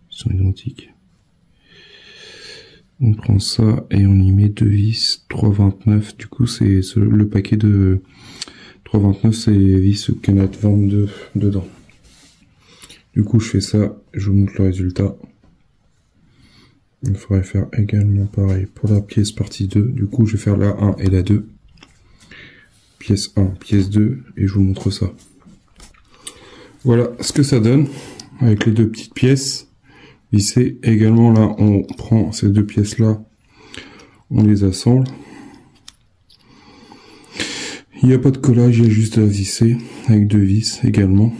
sont identiques. On prend ça et on y met 2 vis 329. Du coup, c'est le paquet de 329, c'est les vis Canat 22 dedans. Du coup, je fais ça, je vous montre le résultat. Il faudrait faire également pareil pour la pièce partie 2. Du coup, je vais faire la 1 et la 2. Pièce 1, pièce 2, et je vous montre ça. Voilà ce que ça donne avec les 2 petites pièces vissées. Également là, on prend ces 2 pièces là, on les assemble. Il n'y a pas de collage, il y a juste à visser avec 2 vis également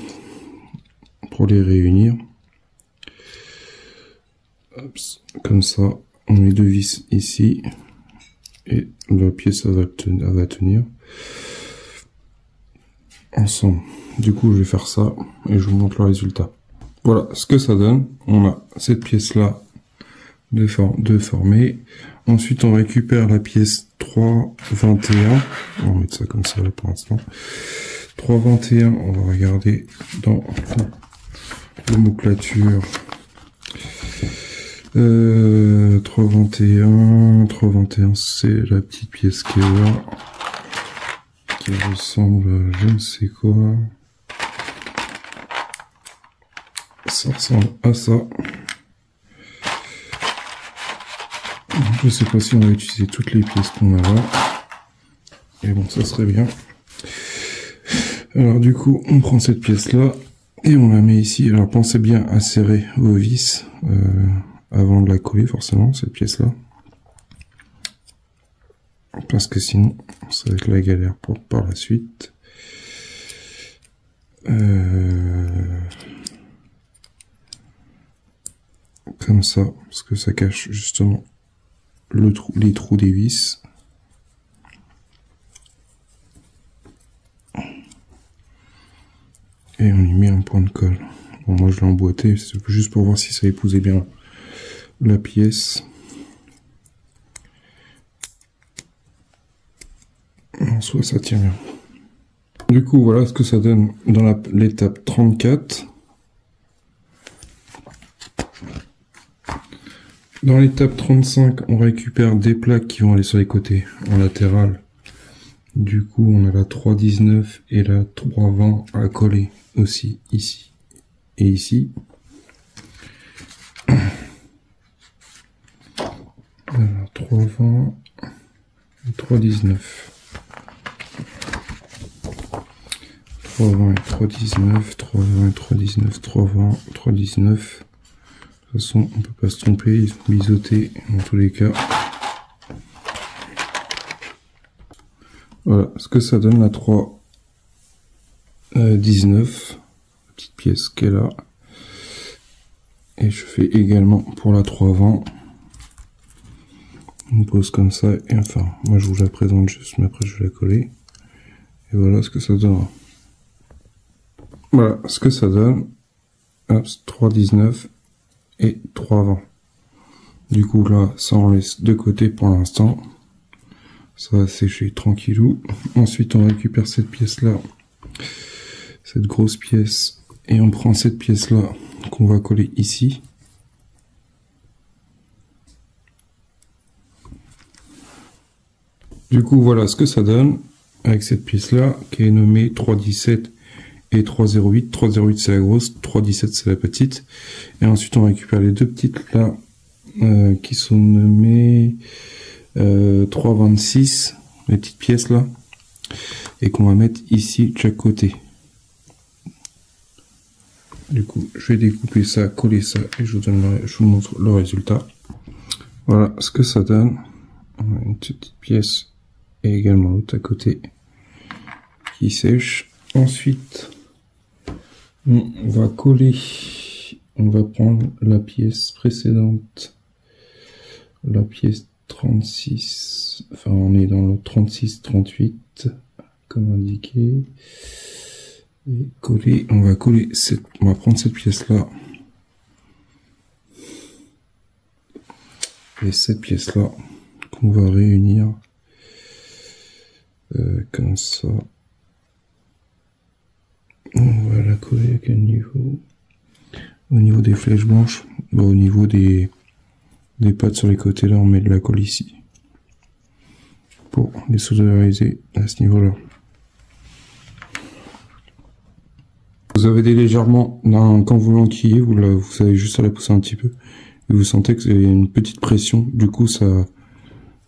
pour les réunir. Hop, comme ça, on met 2 vis ici et la pièce elle va tenir ensemble. Du coup je vais faire ça et je vous montre le résultat. Voilà ce que ça donne. On a cette pièce là de former. Ensuite on récupère la pièce 3,21. On va mettre ça comme ça là pour l'instant. 3,21, on va regarder dans l'homoplature. 3,21, c'est la petite pièce qui est là, qui ressemble à je ne sais quoi. Ça ressemble à ça. Je sais pas si on va utiliser toutes les pièces qu'on a là. Et bon, ça serait bien. Alors du coup, on prend cette pièce là et on la met ici. Alors pensez bien à serrer vos vis avant de la coller forcément, cette pièce là. Parce que sinon, ça va être la galère pour par la suite. Comme ça, parce que ça cache justement les trous des vis. Et on y met un point de colle. Bon, moi je l'ai emboîté, c'est juste pour voir si ça épousait bien la pièce. En soi, ça tient bien. Du coup, voilà ce que ça donne dans l'étape 34. Dans l'étape 35, on récupère des plaques qui vont aller sur les côtés, en latéral. Du coup, on a la 3,19 et la 3,20 à coller aussi ici et ici. Alors, 3,20 et 3,19. 3,20 et 3,19, 3,20 et 3,19, 3,20, 3,19. De toute façon, on peut pas se tromper, ils sont biseautés dans tous les cas. Voilà ce que ça donne la 3,19, la petite pièce qui est là. Et je fais également pour la 3,20. On pose comme ça, et enfin, moi je vous la présente juste, mais après je vais la coller. Et voilà ce que ça donnera. Voilà ce que ça donne. 3,19 et 3,20. Du coup là, ça on laisse de côté pour l'instant. Ça va sécher tranquillou. Ensuite on récupère cette pièce là, cette grosse pièce, et on prend cette pièce là qu'on va coller ici. Du coup voilà ce que ça donne avec cette pièce là qui est nommée 3,17 et 3,08. 3,08 c'est la grosse, 3,17 c'est la petite. Et ensuite on récupère les deux petites là qui sont nommées 3,26, les petites pièces là, et qu'on va mettre ici de chaque côté. Du coup je vais découper ça, coller ça, et je vous montre le résultat. Voilà ce que ça donne. On a une petite pièce et également l'autre à côté qui sèche. Ensuite on va coller, on va prendre la pièce précédente, la pièce 36, enfin on est dans le 36-38 comme indiqué, et coller, on va coller cette, on va prendre cette pièce là et cette pièce là qu'on va réunir comme ça. On va la coller à quel niveau? Au niveau des flèches blanches, bon, au niveau des pattes sur les côtés là, on met de la colle ici pour les solidariser à ce niveau là. Vous avez des légèrement, quand vous l'enquillez, vous avez juste à la pousser un petit peu et vous sentez que y a une petite pression, du coup ça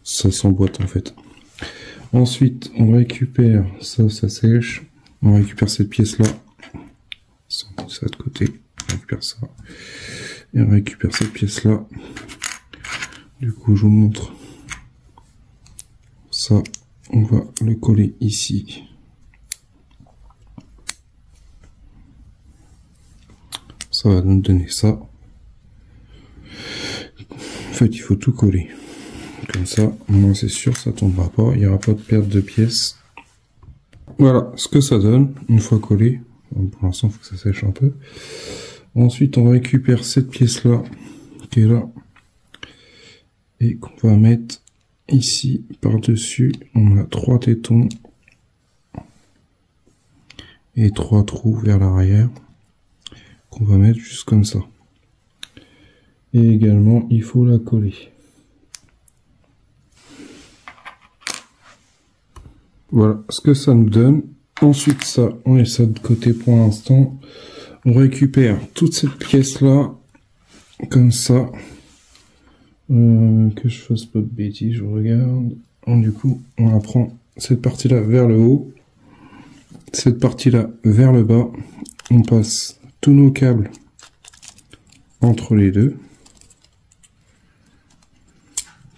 s'emboîte en fait. Ensuite on récupère ça sèche, on récupère cette pièce là, ça de côté, on récupère ça et on récupère cette pièce là. Du coup je vous montre ça, on va le coller ici. Ça va nous donner ça. En fait il faut tout coller, Comme ça, moi c'est sûr, ça tombera pas. Il n'y aura pas de perte de pièces. Voilà ce que ça donne une fois collé. Bon, pour l'instant, il faut que ça sèche un peu. Ensuite, on récupère cette pièce-là, qui est là, et qu'on va mettre ici, par-dessus. On a 3 tétons et 3 trous vers l'arrière, qu'on va mettre juste comme ça. Et également, il faut la coller. Voilà ce que ça nous donne. Ensuite, ça, on laisse ça de côté pour l'instant. On récupère toute cette pièce-là, comme ça. Que je fasse pas de bêtises, je regarde. Du coup, on la prend cette partie-là vers le haut. Cette partie-là vers le bas. On passe tous nos câbles entre les deux.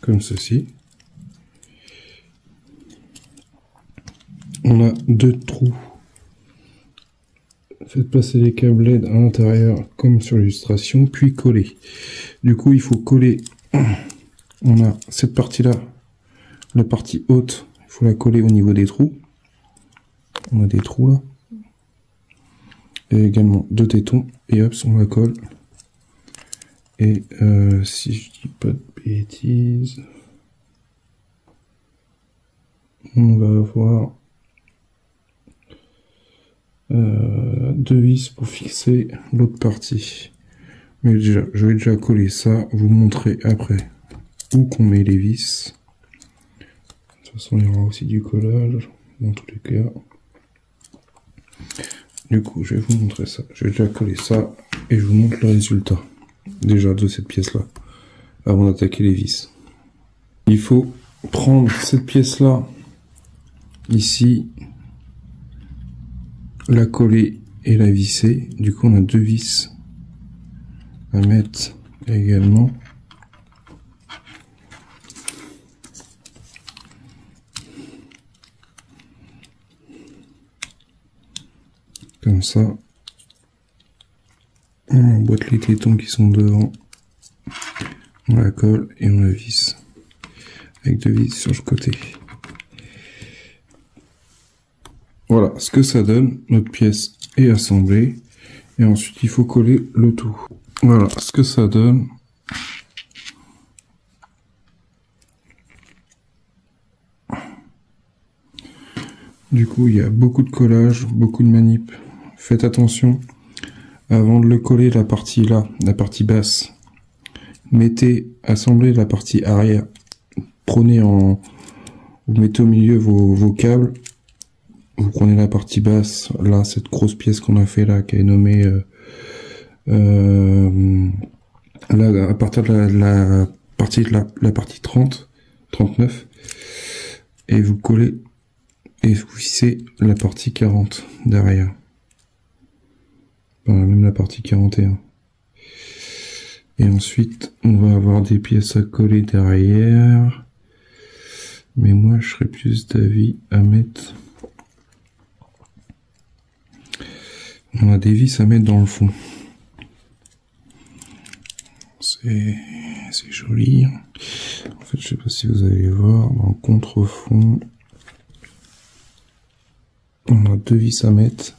Comme ceci. On a 2 trous. Faites passer les câbles LED à l'intérieur comme sur l'illustration, puis coller. Du coup, il faut coller. On a cette partie-là, la partie haute, il faut la coller au niveau des trous. On a des trous là. Et également 2 tétons. Et hop, on la colle. Et si je dis pas de bêtises, on va avoir 2 vis pour fixer l'autre partie. Mais déjà, je vais déjà coller ça, vous montrer après où qu'on met les vis. De toute façon, il y aura aussi du collage dans tous les cas. Du coup, je vais vous montrer ça. Je vais déjà coller ça et je vous montre le résultat. Déjà de cette pièce-là, avant d'attaquer les vis. Il faut prendre cette pièce-là, ici, la coller et la visser. Du coup, on a 2 vis à mettre également. Comme ça. On emboîte les tétons qui sont devant. On la colle et on la visse. Avec 2 vis sur le côté. Voilà ce que ça donne. Notre pièce est assemblée. Et ensuite, il faut coller le tout. Voilà ce que ça donne. Du coup, il y a beaucoup de collage, beaucoup de manip. Faites attention. Avant de le coller, la partie là, la partie basse, assemblez la partie arrière. Vous mettez au milieu vos câbles. Vous prenez la partie basse, là, cette grosse pièce qu'on a fait là, qui est nommée là, à partir de la partie 30, 39, et vous collez et vous vissez la partie 40 derrière. Voilà, même la partie 41. Et ensuite, on va avoir des pièces à coller derrière. Mais moi, je serais plus d'avis à mettre... On a des vis à mettre dans le fond. C'est joli. En fait, je sais pas si vous allez voir, dans le contrefond, on a 2 vis à mettre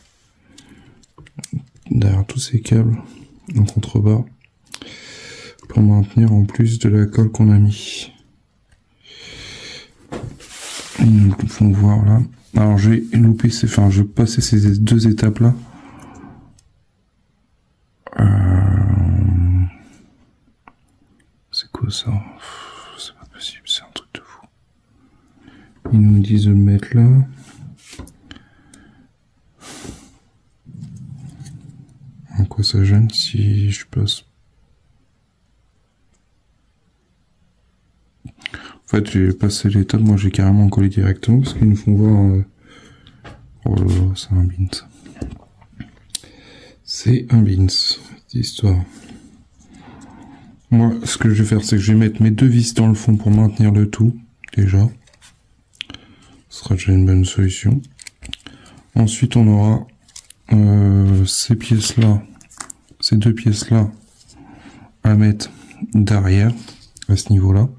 derrière tous ces câbles en contrebas pour maintenir en plus de la colle qu'on a mis. Ils nous le font voir là. Alors je vais passer ces 2 étapes là. C'est quoi ça? C'est pas possible, c'est un truc de fou. Ils nous disent de le mettre là. En quoi ça gêne si je passe? En fait, j'ai passé l'étape, moi j'ai carrément collé directement parce qu'ils nous font voir. Oh là là, c'est un beans. C'est un beans, cette histoire. Moi, ce que je vais faire, c'est que je vais mettre mes 2 vis dans le fond pour maintenir le tout, déjà. Ce sera déjà une bonne solution. Ensuite, on aura ces pièces-là, ces 2 pièces-là à mettre derrière, à ce niveau-là.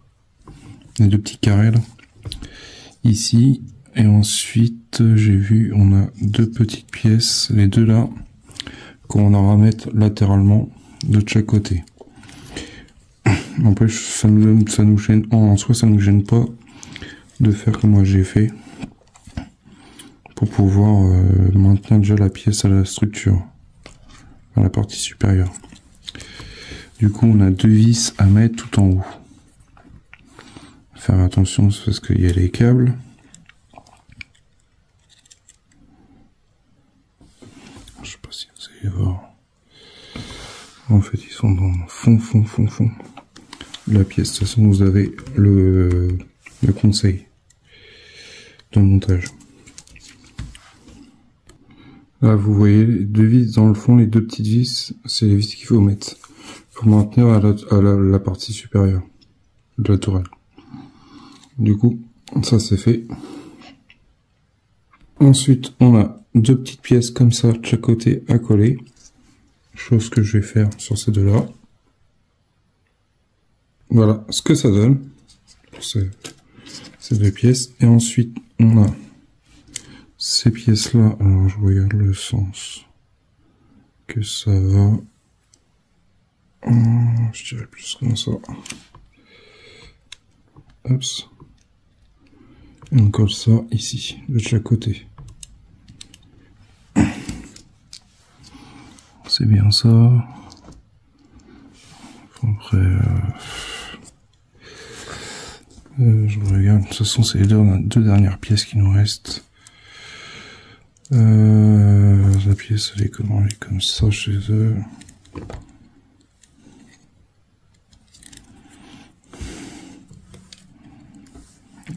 les deux petits carrés là, ici. Et ensuite, j'ai vu, on a deux petites pièces, les deux là, qu'on aura à mettre latéralement de chaque côté. N'empêche, ça nous gêne, en soi, ça nous gêne pas de faire comme moi j'ai fait, pour pouvoir maintenir déjà la pièce à la structure, à la partie supérieure. Du coup, on a deux vis à mettre tout en haut. Faire attention parce qu'il y a les câbles. Je sais pas si vous allez voir. En fait, ils sont dans le fond de la pièce. De toute façon, vous avez le conseil de montage. Là, vous voyez les deux vis dans le fond, les deux petites vis, c'est les vis qu'il faut mettre pour maintenir à la partie supérieure de la tourelle. Du coup, ça c'est fait. Ensuite, on a deux petites pièces comme ça de chaque côté à coller. Chose que je vais faire sur ces deux-là. Voilà ce que ça donne pour ces deux pièces. Et ensuite, on a ces pièces-là. Alors, je regarde le sens que ça va. Je dirais plus comme ça. Hop. Et on colle ça ici, de chaque côté. C'est bien ça. Après, je regarde. De toute façon, c'est les deux dernières pièces qui nous restent. La pièce, elle est comment? Elle est comme ça chez eux.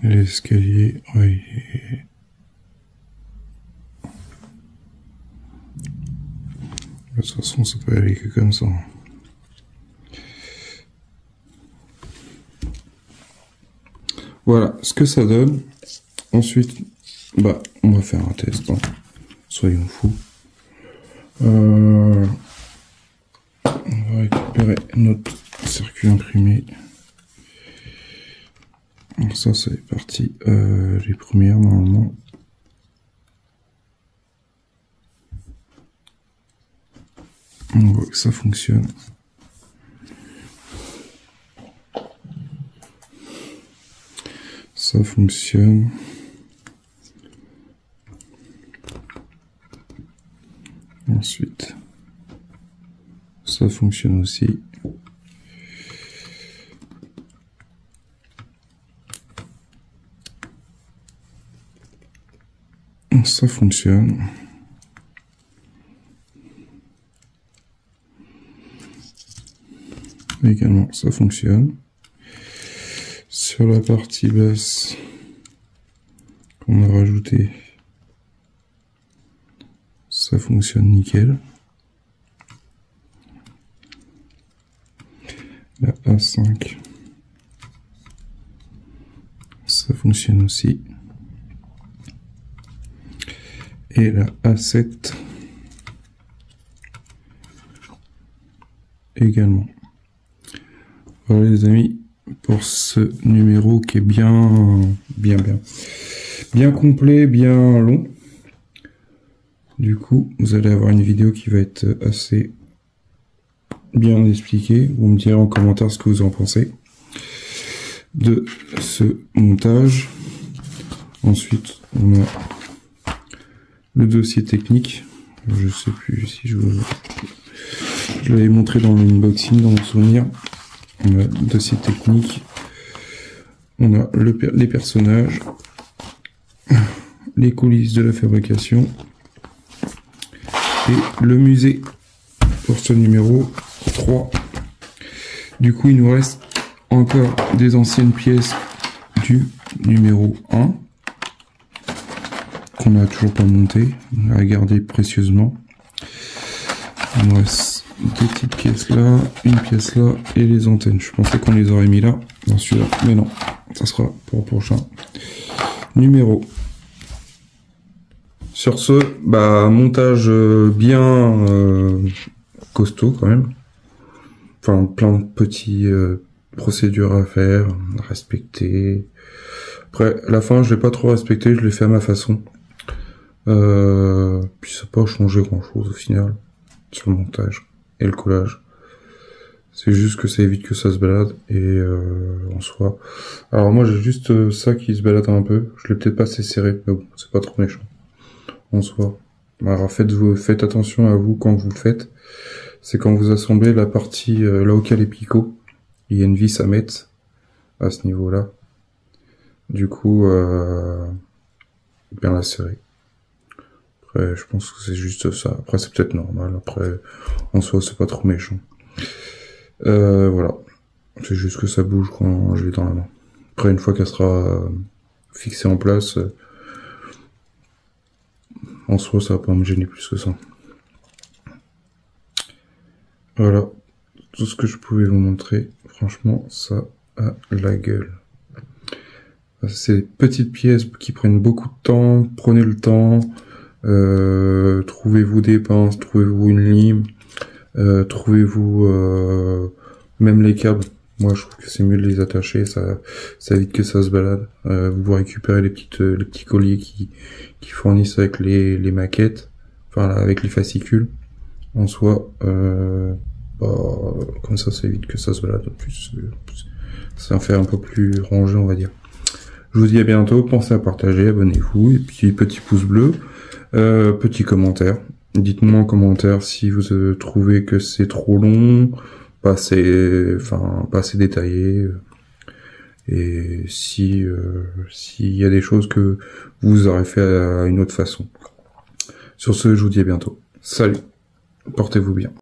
L'escalier, oui. De toute façon, ça peut aller que comme ça. Voilà ce que ça donne. Ensuite, bah, on va faire un test. Hein. Soyons fous. On va récupérer notre circuit imprimé. Donc ça, c'est parti. Les premières, normalement. On voit que ça fonctionne. Ça fonctionne. Ensuite, ça fonctionne aussi. Ça fonctionne. Également, ça fonctionne. Sur la partie basse qu'on a rajouté, ça fonctionne nickel. La A5, ça fonctionne aussi. Et la A7 également. Voilà les amis, pour ce numéro qui est bien complet, bien long. Du coup, vous allez avoir une vidéo qui va être assez bien expliquée. Vous me direz en commentaire ce que vous en pensez de ce montage. Ensuite, on a le dossier technique. Je sais plus si je l'avais montré dans l'unboxing, dans mon souvenir. On a le dossier technique. On a les personnages, les coulisses de la fabrication et le musée pour ce numéro 3. Du coup, il nous reste encore des anciennes pièces du numéro 1 qu'on n'a toujours pas monté, à garder précieusement. Il nous reste des petites pièces là, une pièce là et les antennes. Je pensais qu'on les aurait mis là dans celui-là, mais non, ça sera pour le prochain numéro. Sur ce, bah, montage bien costaud quand même. Enfin, plein de petits procédure à faire, à respecter. Après, à la fin, je l'ai pas trop respecté, je l'ai fait à ma façon. Puis ça n'a pas changé grand chose au final, sur le montage et le collage. C'est juste que ça évite que ça se balade, et en soi. Alors moi j'ai juste ça qui se balade un peu, je l'ai peut-être pas assez serré, mais bon, c'est pas trop méchant. En soi. Alors faites attention à vous quand vous le faites. C'est quand vous assemblez la partie là où il y a les picots. Il y a une vis à mettre à ce niveau-là. Du coup, bien la serrer. Après, je pense que c'est juste ça. Après, c'est peut-être normal. Après, en soi, c'est pas trop méchant. Voilà. C'est juste que ça bouge quand je l'ai dans la main. Après, une fois qu'elle sera fixée en place, en soi, ça va pas me gêner plus que ça. Voilà. Tout ce que je pouvais vous montrer. Franchement, ça a la gueule. C'est des petites pièces qui prennent beaucoup de temps. Prenez le temps. Trouvez-vous des pinces, trouvez-vous une lime, trouvez-vous même les câbles. Moi, je trouve que c'est mieux de les attacher, ça évite que ça se balade. Vous récupérez les petits colliers qui fournissent avec les maquettes, enfin avec les fascicules. En soi, comme ça évite que ça se balade. En plus, ça fait un peu plus rangé, on va dire. Je vous dis à bientôt. Pensez à partager, abonnez-vous, et puis petit pouce bleu. Petit commentaire. Dites-moi en commentaire si vous trouvez que c'est trop long, pas assez détaillé, et s'il y a des choses que vous aurez fait à une autre façon. Sur ce, je vous dis à bientôt. Salut, portez-vous bien.